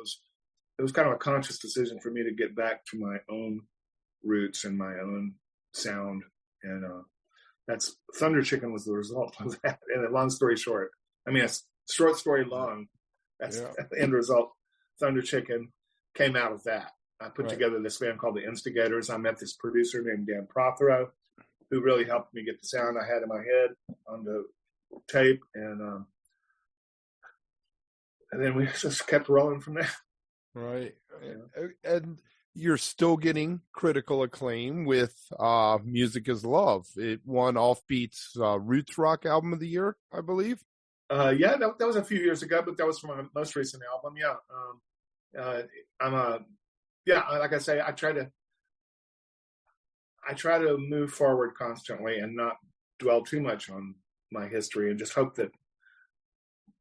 it was kind of a conscious decision for me to get back to my own roots and my own sound. And that's Thunder Chicken was the result of that. And a long story short, I mean, a short story long, that's the end result. Thunder Chicken came out of that. I put together this band called The Instigators. I met this producer named Dan Prothero, who really helped me get the sound I had in my head on the tape. And then we just kept rolling from there. Right. And you're still getting critical acclaim with Music is Love. It won Offbeat's Roots Rock Album of the Year, I believe. That was a few years ago, but that was from my most recent album. Like I say, I try to move forward constantly and not dwell too much on my history, and just hope that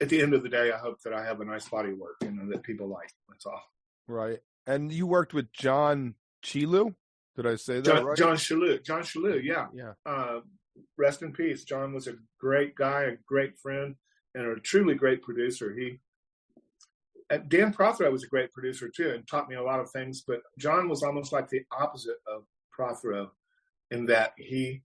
at the end of the day, I hope that I have a nice body of work, that people like. That's all. Right. And you worked with John Chilu? Did I say that right? John Chilu, yeah. Rest in peace. John was a great guy, a great friend, and a truly great producer. Dan Prothero was a great producer too, and taught me a lot of things. But John was almost like the opposite of Prothero, in that he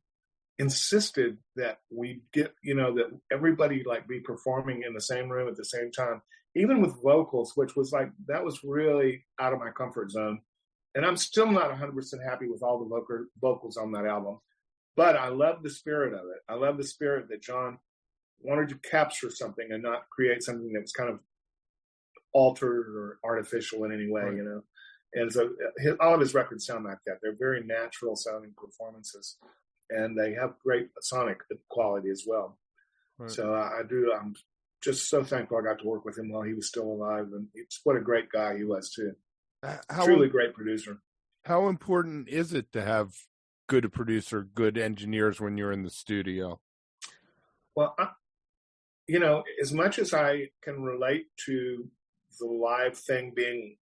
insisted that we get, that everybody be performing in the same room at the same time, even with vocals, which was that was really out of my comfort zone. And I'm still not 100% happy with all the vocals on that album, but I love the spirit of it. I love the spirit that John wanted to capture something and not create something that was kind of altered or artificial in any way, right. And so all of his records sound like that. They're very natural sounding performances, and they have great sonic quality as well. Right. So I'm just so thankful I got to work with him while he was still alive, and what a great guy he was too. Truly great producer. How important is it to have good producer, good engineers when you're in the studio? Well, as much as I can relate to the live thing being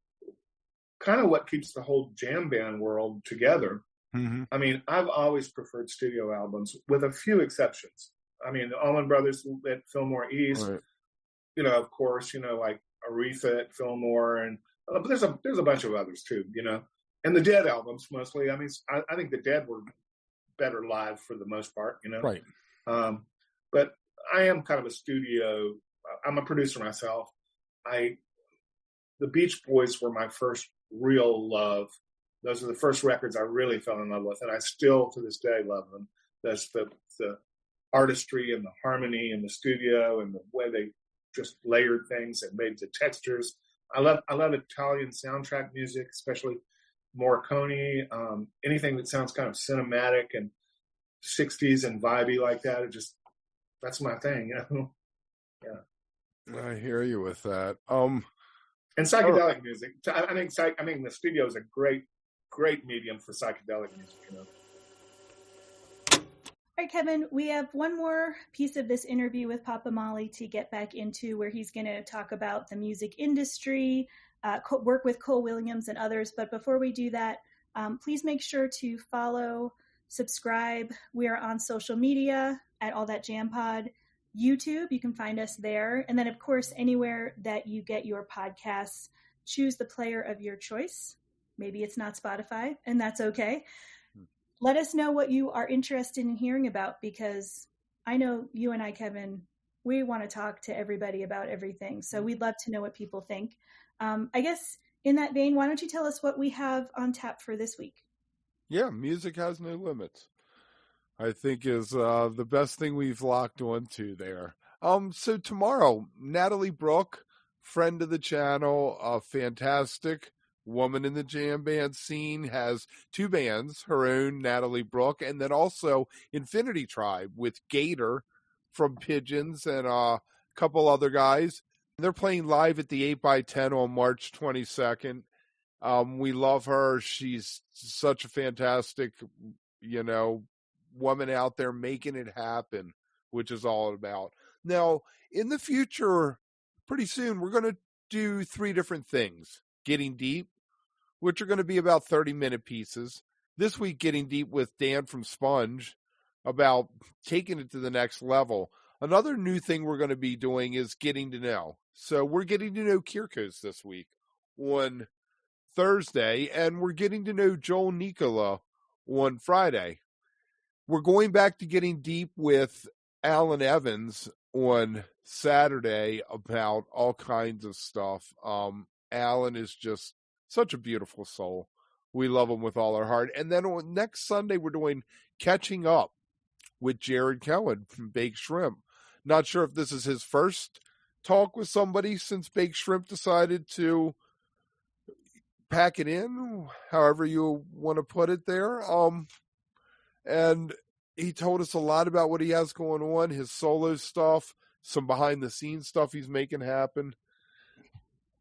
kind of what keeps the whole jam band world together, mm-hmm. I mean, I've always preferred studio albums with a few exceptions. I mean, the Allman Brothers at Fillmore East, right. Of course, like Aretha at Fillmore, and but there's a bunch of others too, and the Dead albums mostly. I mean, I think the Dead were better live for the most part, Right. But I am kind of a studio. I'm a producer myself. The Beach Boys were my first real love. Those are the first records I really fell in love with, and I still to this day love them. That's the artistry and the harmony in the studio and the way they just layered things and made the textures. I love Italian soundtrack music, especially Morricone. Anything that sounds kind of cinematic and 60s and vibey like that. That's my thing, Yeah. I hear you with that. And psychedelic music. I think the studio is a great medium for psychedelic music, All right, Kevin, we have one more piece of this interview with Papa Molly to get back into, where he's going to talk about the music industry, work with Cole Williams and others. But before we do that, please make sure to follow, subscribe. We are on social media at All That Jam Pod. YouTube, you can find us there. And then, of course, anywhere that you get your podcasts, choose the player of your choice. Maybe it's not Spotify, and that's okay. Let us know what you are interested in hearing about, because I know you and I, Kevin, we want to talk to everybody about everything. So we'd love to know what people think. I guess in that vein, why don't you tell us what we have on tap for this week? Yeah, music has no limits, I think, is the best thing we've locked onto there. So tomorrow, Natalie Brooke, friend of the channel, a fantastic woman in the jam band scene, has two bands, her own, Natalie Brooke, and then also Infinity Tribe with Gator from Pigeons and a couple other guys. They're playing live at the 8x10 on March 22nd. We love her. She's such a fantastic, woman out there making it happen, which is all about. Now, in the future, pretty soon, we're going to do 3 different things. Getting Deep, which are going to be about 30-minute pieces. This week, Getting Deep with Dan from Sponge, about taking it to the next level. Another new thing we're going to be doing is Getting to Know. So we're getting to know Kyrkos this week on Thursday, and we're getting to know Joel Nicola on Friday. We're going back to Getting Deep with Alan Evans on Saturday about all kinds of stuff. Alan is just such a beautiful soul. We love him with all our heart. And then on next Sunday, we're doing Catching Up with Jared Cohen from Baked Shrimp. Not sure if this is his first talk with somebody since Baked Shrimp decided to pack it in, however you want to put it there. And he told us a lot about what he has going on, his solo stuff, some behind the scenes stuff he's making happen.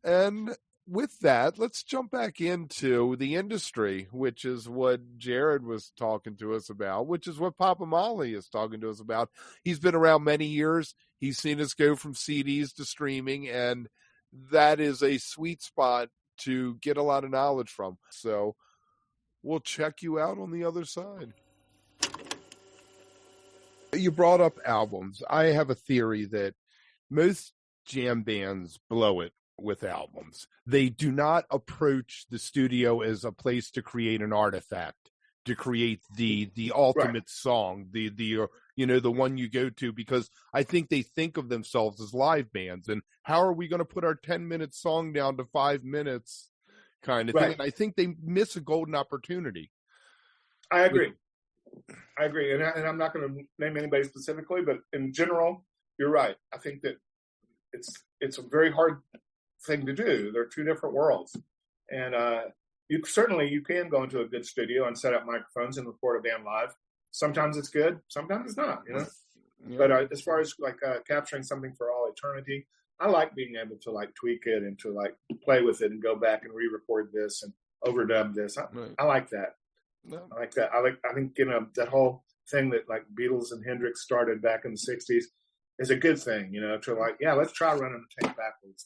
And with that, let's jump back into the industry, which is what Jared was talking to us about, which is what Papa Molly is talking to us about. He's been around many years. He's seen us go from CDs to streaming, and that is a sweet spot to get a lot of knowledge from. So we'll check you out on the other side. You brought up albums. I have a theory that most jam bands blow it with albums. They do not approach the studio as a place to create an artifact, to create the ultimate song, the one you go to, because I think they think of themselves as live bands. And how are we going to put our 10-minute song down to 5 minutes kind of thing? And I think they miss a golden opportunity. I agree. And I'm not going to name anybody specifically, but in general, you're right. I think that it's a very hard thing to do. They're 2 different worlds. And you can go into a good studio and set up microphones and record a band live. Sometimes it's good, sometimes it's not, Yeah. But as far as capturing something for all eternity, I like being able to tweak it and to play with it and go back and re-record this and overdub this. I like that. No. I like that. I think that whole thing that Beatles and Hendrix started back in the 60s is a good thing, let's try running the tape backwards.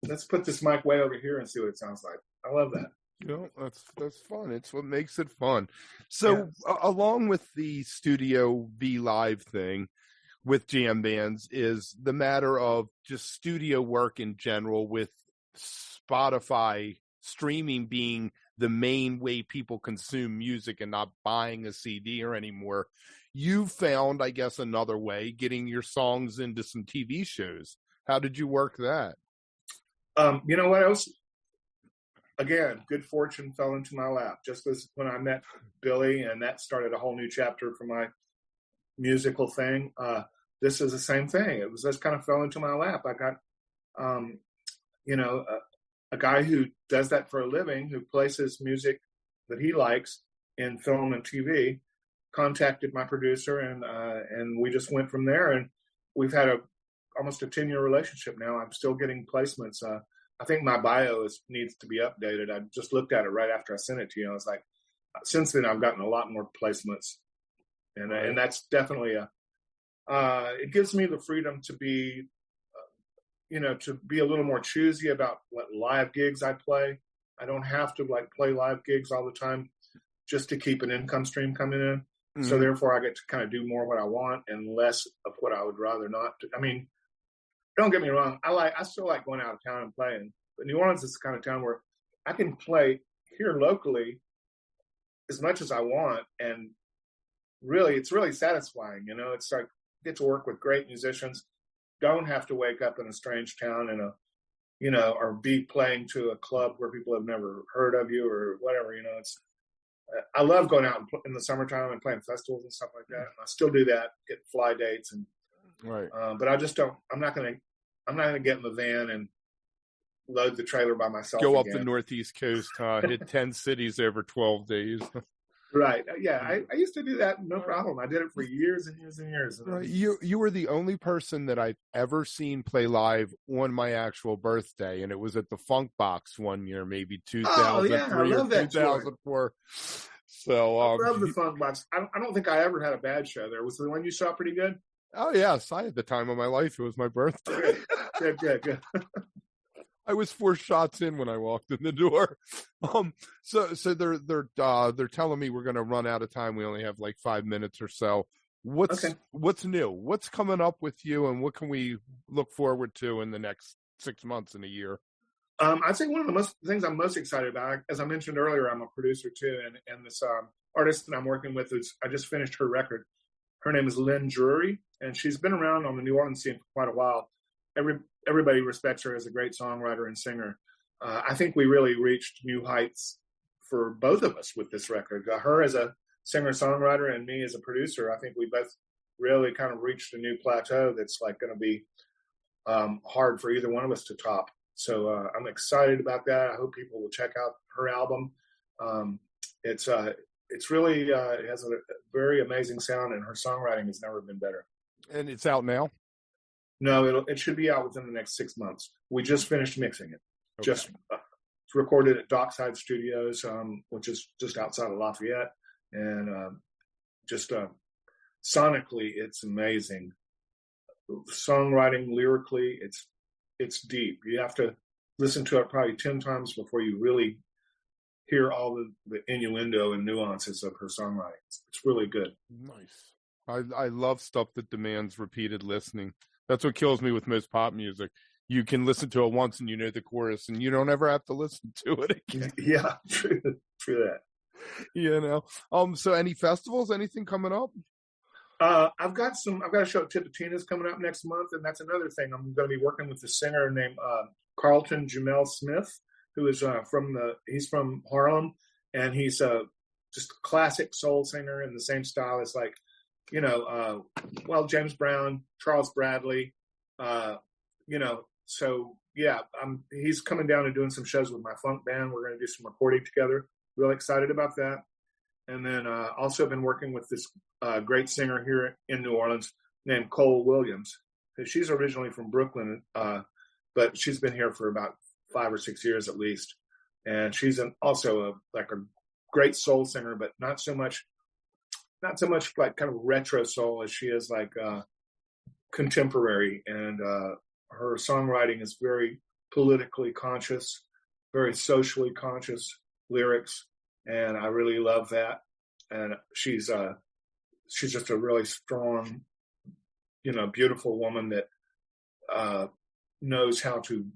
Let's put this mic way over here and see what it sounds like. I love that. That's fun. It's what makes it fun. So along with the Studio B Live thing with jam bands is the matter of just studio work in general, with Spotify streaming being the main way people consume music and not buying a CD or anymore. You found, I guess, another way, getting your songs into some TV shows. How did you work that? You know what else? Again, good fortune fell into my lap. Just as when I met Billy, and that started a whole new chapter for my musical thing. This is the same thing. It was just kind of fell into my lap. I got, a guy who does that for a living, who places music that he likes in film and TV, contacted my producer, and we just went from there. And we've had almost a 10-year relationship now. I'm still getting placements. I think my bio needs to be updated. I just looked at it right after I sent it to you. I was like, since then I've gotten a lot more placements, and that's definitely it gives me the freedom to be, to be a little more choosy about what live gigs I play. I don't have to play live gigs all the time just to keep an income stream coming in. Mm-hmm. So therefore I get to kind of do more what I want and less of what I would rather not do. I mean, don't get me wrong. I still like going out of town and playing, but New Orleans is the kind of town where I can play here locally as much as I want. And really, it's really satisfying. It's like get to work with great musicians. Don't have to wake up in a strange town or be playing to a club where people have never heard of you or whatever. I love going out in the summertime and playing festivals and stuff like that. And I still do that, get fly dates and. Right. But I just don't. I'm not gonna get in the van and load the trailer by myself. Go up the Northeast coast, hit 10 cities over 12 days. Right. Yeah, I used to do that, no problem. I did it for years and years and years. Right. You were the only person that I've ever seen play live on my actual birthday, and it was at the Funk Box one year, maybe 2003 I love or that 2004. So I love the Funk Box. I don't think I ever had a bad show there. Was the one you saw pretty good? Oh yes, I had the time of my life. It was my birthday. Good. I was 4 shots in when I walked in the door. So they're telling me we're going to run out of time. We only have like 5 minutes or so. What's new? What's coming up with you, and what can we look forward to in the next 6 months and a year? I'd say one of the things I'm most excited about, as I mentioned earlier, I'm a producer too, and this artist that I'm working with I just finished her record. Her name is Lynn Drury, and she's been around on the New Orleans scene for quite a while. Everybody respects her as a great songwriter and singer. I think we really reached new heights for both of us with this record. Her as a singer-songwriter and me as a producer, I think we both really kind of reached a new plateau that's like going to be hard for either one of us to top. So I'm excited about that. I hope people will check out her album. It's really it has a very amazing sound, and her songwriting has never been better. And it's out now? No, it should be out within the next 6 months. We just finished mixing it. Okay. Just it's recorded at Dockside Studios, which is just outside of Lafayette, and sonically, it's amazing. Songwriting, lyrically, it's deep. You have to listen to it probably 10 times before you really hear all the innuendo and nuances of her songwriting. It's really good. Nice. I love stuff that demands repeated listening. That's what kills me with most pop music. You can listen to it once and you know the chorus, and you don't ever have to listen to it again. Yeah, true that. You know. So any festivals, anything coming up? I've got a show at Tipitina's coming up next month, and that's another thing. I'm going to be working with a singer named Carlton Jamel Smith, who is he's from Harlem, and he's just a classic soul singer in the same style as James Brown, Charles Bradley, so yeah, he's coming down and doing some shows with my funk band. We're going to do some recording together. Real excited about that. And then also been working with this great singer here in New Orleans named Cole Williams. She's originally from Brooklyn, but she's been here for about 5 or 6 years at least. And she's also a great soul singer, but not so much like kind of retro soul as she is like contemporary. And her songwriting is very politically conscious, very socially conscious lyrics. And I really love that. And she's just a really strong, beautiful woman that knows how to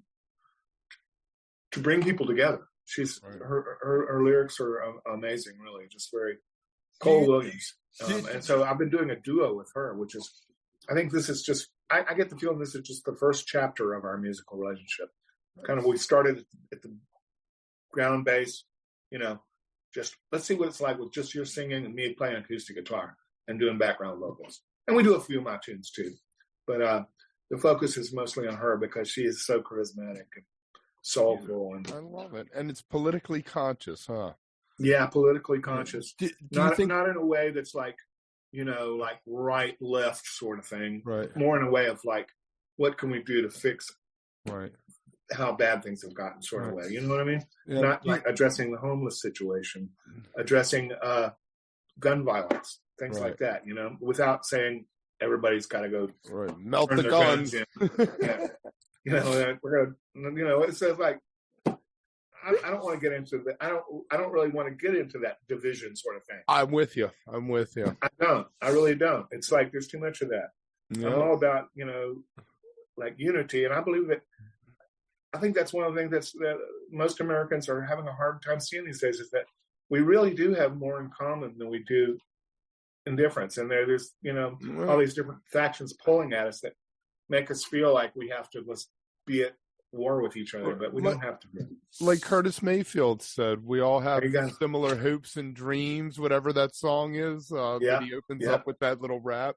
bring people together. She's right. Her lyrics are amazing, really, just very Cole Williams. And so I've been doing a duo with her, which is, I think this is just, I get the feeling this is just the first chapter of our musical relationship. Kind of, we started at the ground bass, just let's see what it's like with just your singing and me playing acoustic guitar and doing background vocals. And we do a few of my tunes too. But the focus is mostly on her because she is so charismatic and soulful. And I love it. And it's politically conscious, huh? Yeah, politically conscious. Do not you think... not in a way that's like, like right, left sort of thing. Right. More in a way of like, what can we do to fix right how bad things have gotten sort of way. You know what I mean? Yeah. Not like addressing the homeless situation, addressing gun violence, things right. like that, without saying everybody's got to go melt the guns. Yeah. We're going it says like, I don't want to get into that. I don't really want to get into that division sort of thing. I'm with you. I don't. I really don't. It's like there's too much of that. Yeah. I'm all about, like unity. And I believe that, I think that's one of the things that most Americans are having a hard time seeing these days, is that we really do have more in common than we do in difference. And there's, all these different factions pulling at us that make us feel like we have to be at war with each other, but we don't have to be. Like Curtis Mayfield said, we all have similar hopes and dreams, whatever that song is. That he opens up with that little rap.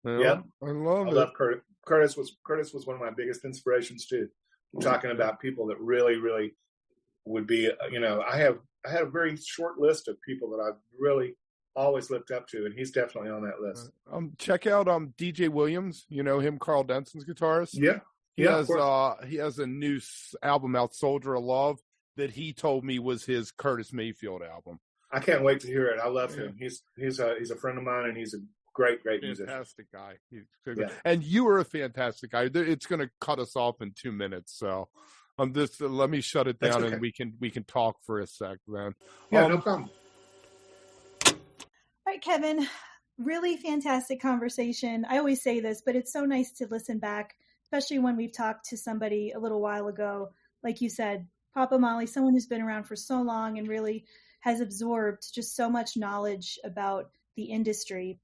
Yeah. I love Curtis. Curtis was one of my biggest inspirations too. Talking about people that really, really would be, I had a very short list of people that I've really always looked up to, and he's definitely on that list. Check out DJ Williams. You know him, Carl Denson's guitarist. Yeah, he has a new album out, Soldier of Love, that he told me was his Curtis Mayfield album. I can't wait to hear it. I love him. He's a friend of mine, and he's a great musician. Fantastic guy. And you are a fantastic guy. It's going to cut us off in 2 minutes, so let me shut it down, and we can talk for a sec then. Yeah, no problem. All right, Kevin, really fantastic conversation. I always say this, but it's so nice to listen back, especially when we've talked to somebody a little while ago. Like you said, Papa Molly, someone who's been around for so long and really has absorbed just so much knowledge about the industry.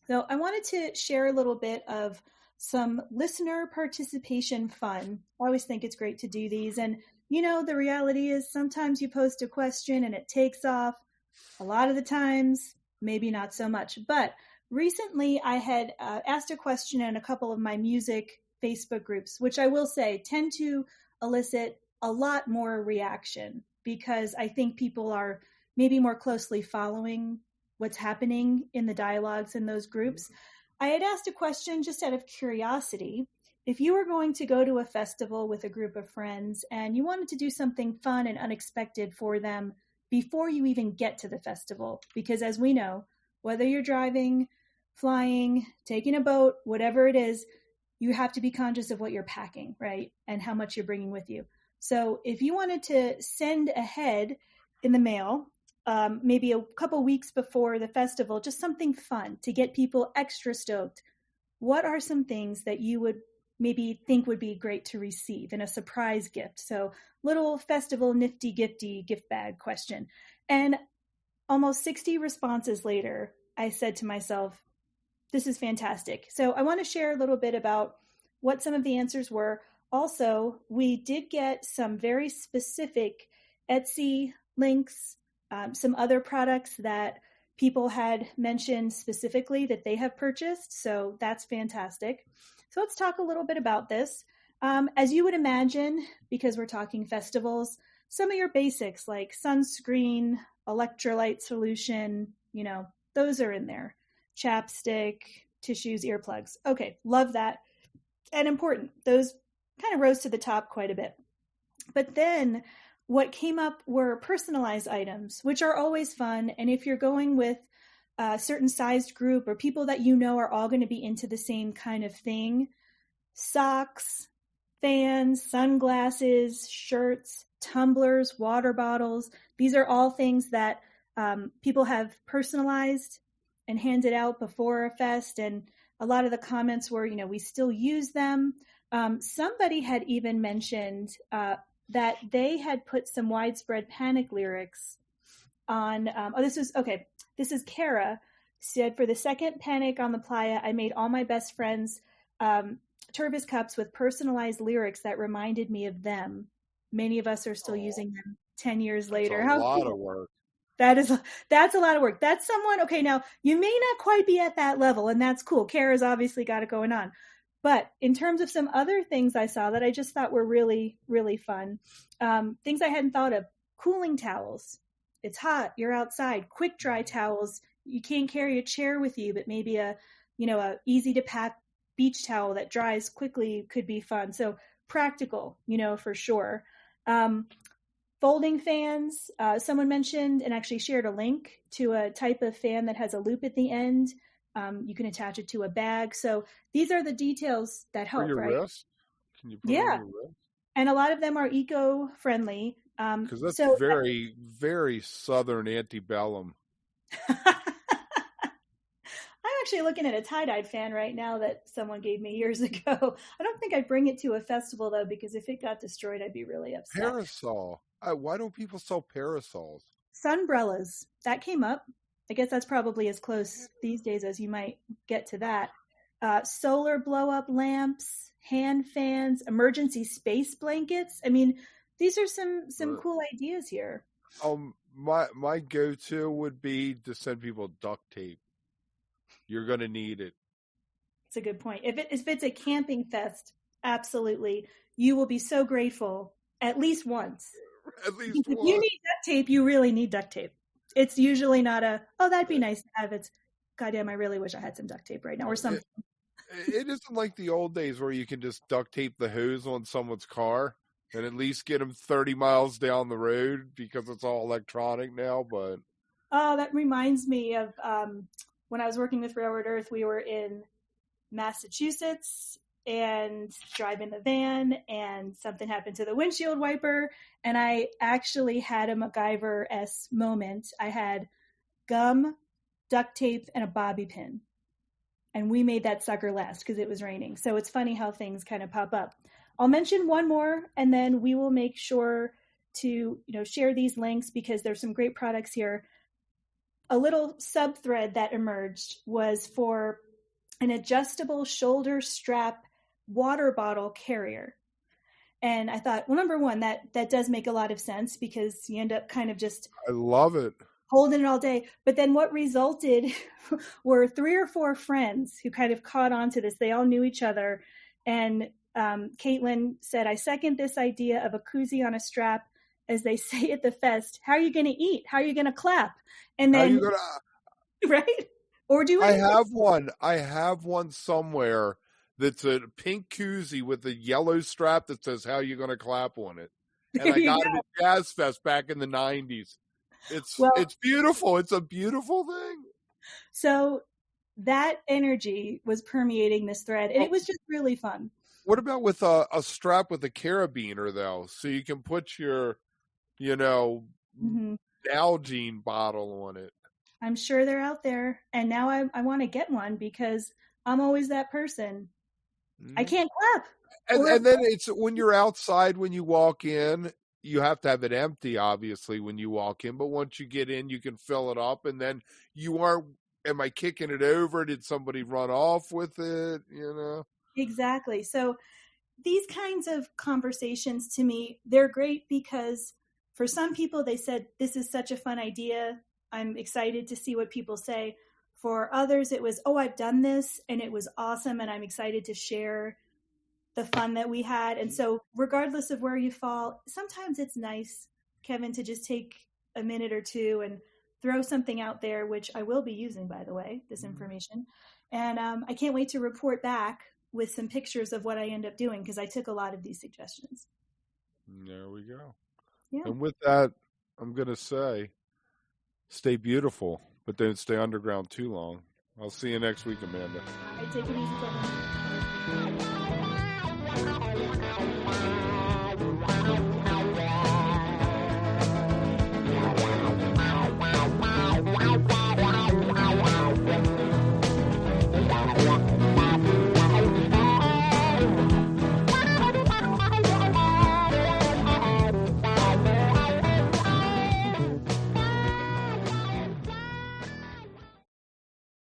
So I wanted to share a little bit of some listener participation fun. I always think it's great to do these. And, the reality is sometimes you post a question and it takes off. A lot of the times, maybe not so much. But recently I had asked a question in a couple of my music Facebook groups, which I will say tend to elicit a lot more reaction because I think people are maybe more closely following what's happening in the dialogues in those groups. I had asked a question just out of curiosity. If you were going to go to a festival with a group of friends and you wanted to do something fun and unexpected for them before you even get to the festival, because as we know, whether you're driving, flying, taking a boat, whatever it is, you have to be conscious of what you're packing, right? And how much you're bringing with you. So if you wanted to send ahead in the mail, maybe a couple weeks before the festival, just something fun to get people extra stoked, what are some things that you would maybe think would be great to receive in a surprise gift? So little festival nifty gifty gift bag question. And almost 60 responses later, I said to myself, this is fantastic. So I want to share a little bit about what some of the answers were. Also, we did get some very specific Etsy links, some other products that people had mentioned specifically that they have purchased. So that's fantastic. So let's talk a little bit about this. As you would imagine, because we're talking festivals, some of your basics like sunscreen, electrolyte solution, those are in there. Chapstick, tissues, earplugs. Okay, love that. And important. Those kind of rose to the top quite a bit. But then what came up were personalized items, which are always fun. And if you're going with a certain sized group or people that are all going to be into the same kind of thing, socks, fans, sunglasses, shirts, tumblers, water bottles, these are all things that people have personalized and handed out before a fest. And a lot of the comments were, we still use them. Somebody had even mentioned that they had put some Widespread Panic lyrics on, this is Kara, said, for the second Panic on the Playa, I made all my best friends Tervis cups with personalized lyrics that reminded me of them. Many of us are still using them 10 years later. That's a lot of work. That's a lot of work. That's someone, okay, now you may not quite be at that level, and that's cool. Kara's obviously got it going on. But in terms of some other things I saw that I just thought were really, really fun, things I hadn't thought of, cooling towels. It's hot, you're outside. Quick dry towels. You can't carry a chair with you, but maybe a easy to pack beach towel that dries quickly could be fun. So practical, for sure. Folding fans. Someone mentioned and actually shared a link to a type of fan that has a loop at the end. You can attach it to a bag. So these are the details that help, for your right? wrist? Can you put it on your wrist? And a lot of them are eco-friendly. Because that's very, very Southern antebellum. I'm actually looking at a tie-dyed fan right now that someone gave me years ago. I don't think I'd bring it to a festival, though, because if it got destroyed, I'd be really upset. Parasol. Why don't people sell parasols? Sunbrellas. That came up. I guess that's probably as close these days as you might get to that. Solar blow-up lamps, hand fans, emergency space blankets. I mean, these are some cool ideas here. My go-to would be to send people duct tape. You're going to need it. It's a good point. If it's a camping fest, absolutely. You will be so grateful at least once At least If one. you need duct tape, you really need duct tape. It's usually not that'd be nice to have. It's, goddamn, I really wish I had some duct tape right now or something. It isn't like the old days where you can just duct tape the hose on someone's car and at least get them 30 miles down the road because it's all electronic now. But oh, that reminds me of when I was working with Railroad Earth. We were in Massachusetts and driving the van, and something happened to the windshield wiper, and I actually had a MacGyver-esque moment. I had gum, duct tape, and a bobby pin, and we made that sucker last because it was raining. So it's funny how things kind of pop up. I'll mention one more, and then we will make sure to share these links because there's some great products here. A little sub-thread that emerged was for an adjustable shoulder strap water bottle carrier. And I thought, well, number one, that does make a lot of sense because you end up kind of just I love it. Holding it all day. But then what resulted were 3 or 4 friends who kind of caught on to this. They all knew each other. And Caitlin said, I second this idea of a koozie on a strap. As they say at the fest, how are you going to eat? How are you going to clap? And then, how you gonna... right? Or do I have one somewhere that's a pink koozie with a yellow strap that says how you going to clap on it. And I got it at Jazz Fest back in the 90s. It's beautiful. It's a beautiful thing. So that energy was permeating this thread, and it was just really fun. What about with a strap with a carabiner, though? So you can put your, Nalgene bottle on it. I'm sure they're out there. And now I want to get one because I'm always that person. I can't clap. And then it's when you're outside, when you walk in, you have to have it empty, obviously, when you walk in. But once you get in, you can fill it up. And then you aren't, am I kicking it over? Did somebody run off with it? Exactly. So these kinds of conversations, to me, they're great because for some people, they said, this is such a fun idea. I'm excited to see what people say. For others, it was, I've done this and it was awesome. And I'm excited to share the fun that we had. And so regardless of where you fall, sometimes it's nice, Kevin, to just take a minute or two and throw something out there, which I will be using, by the way, this information. And I can't wait to report back with some pictures of what I end up doing because I took a lot of these suggestions. There we go. Yeah. And with that, I'm going to say, stay beautiful, but don't stay underground too long. I'll see you next week, Amanda. All right, take it easy, Kevin.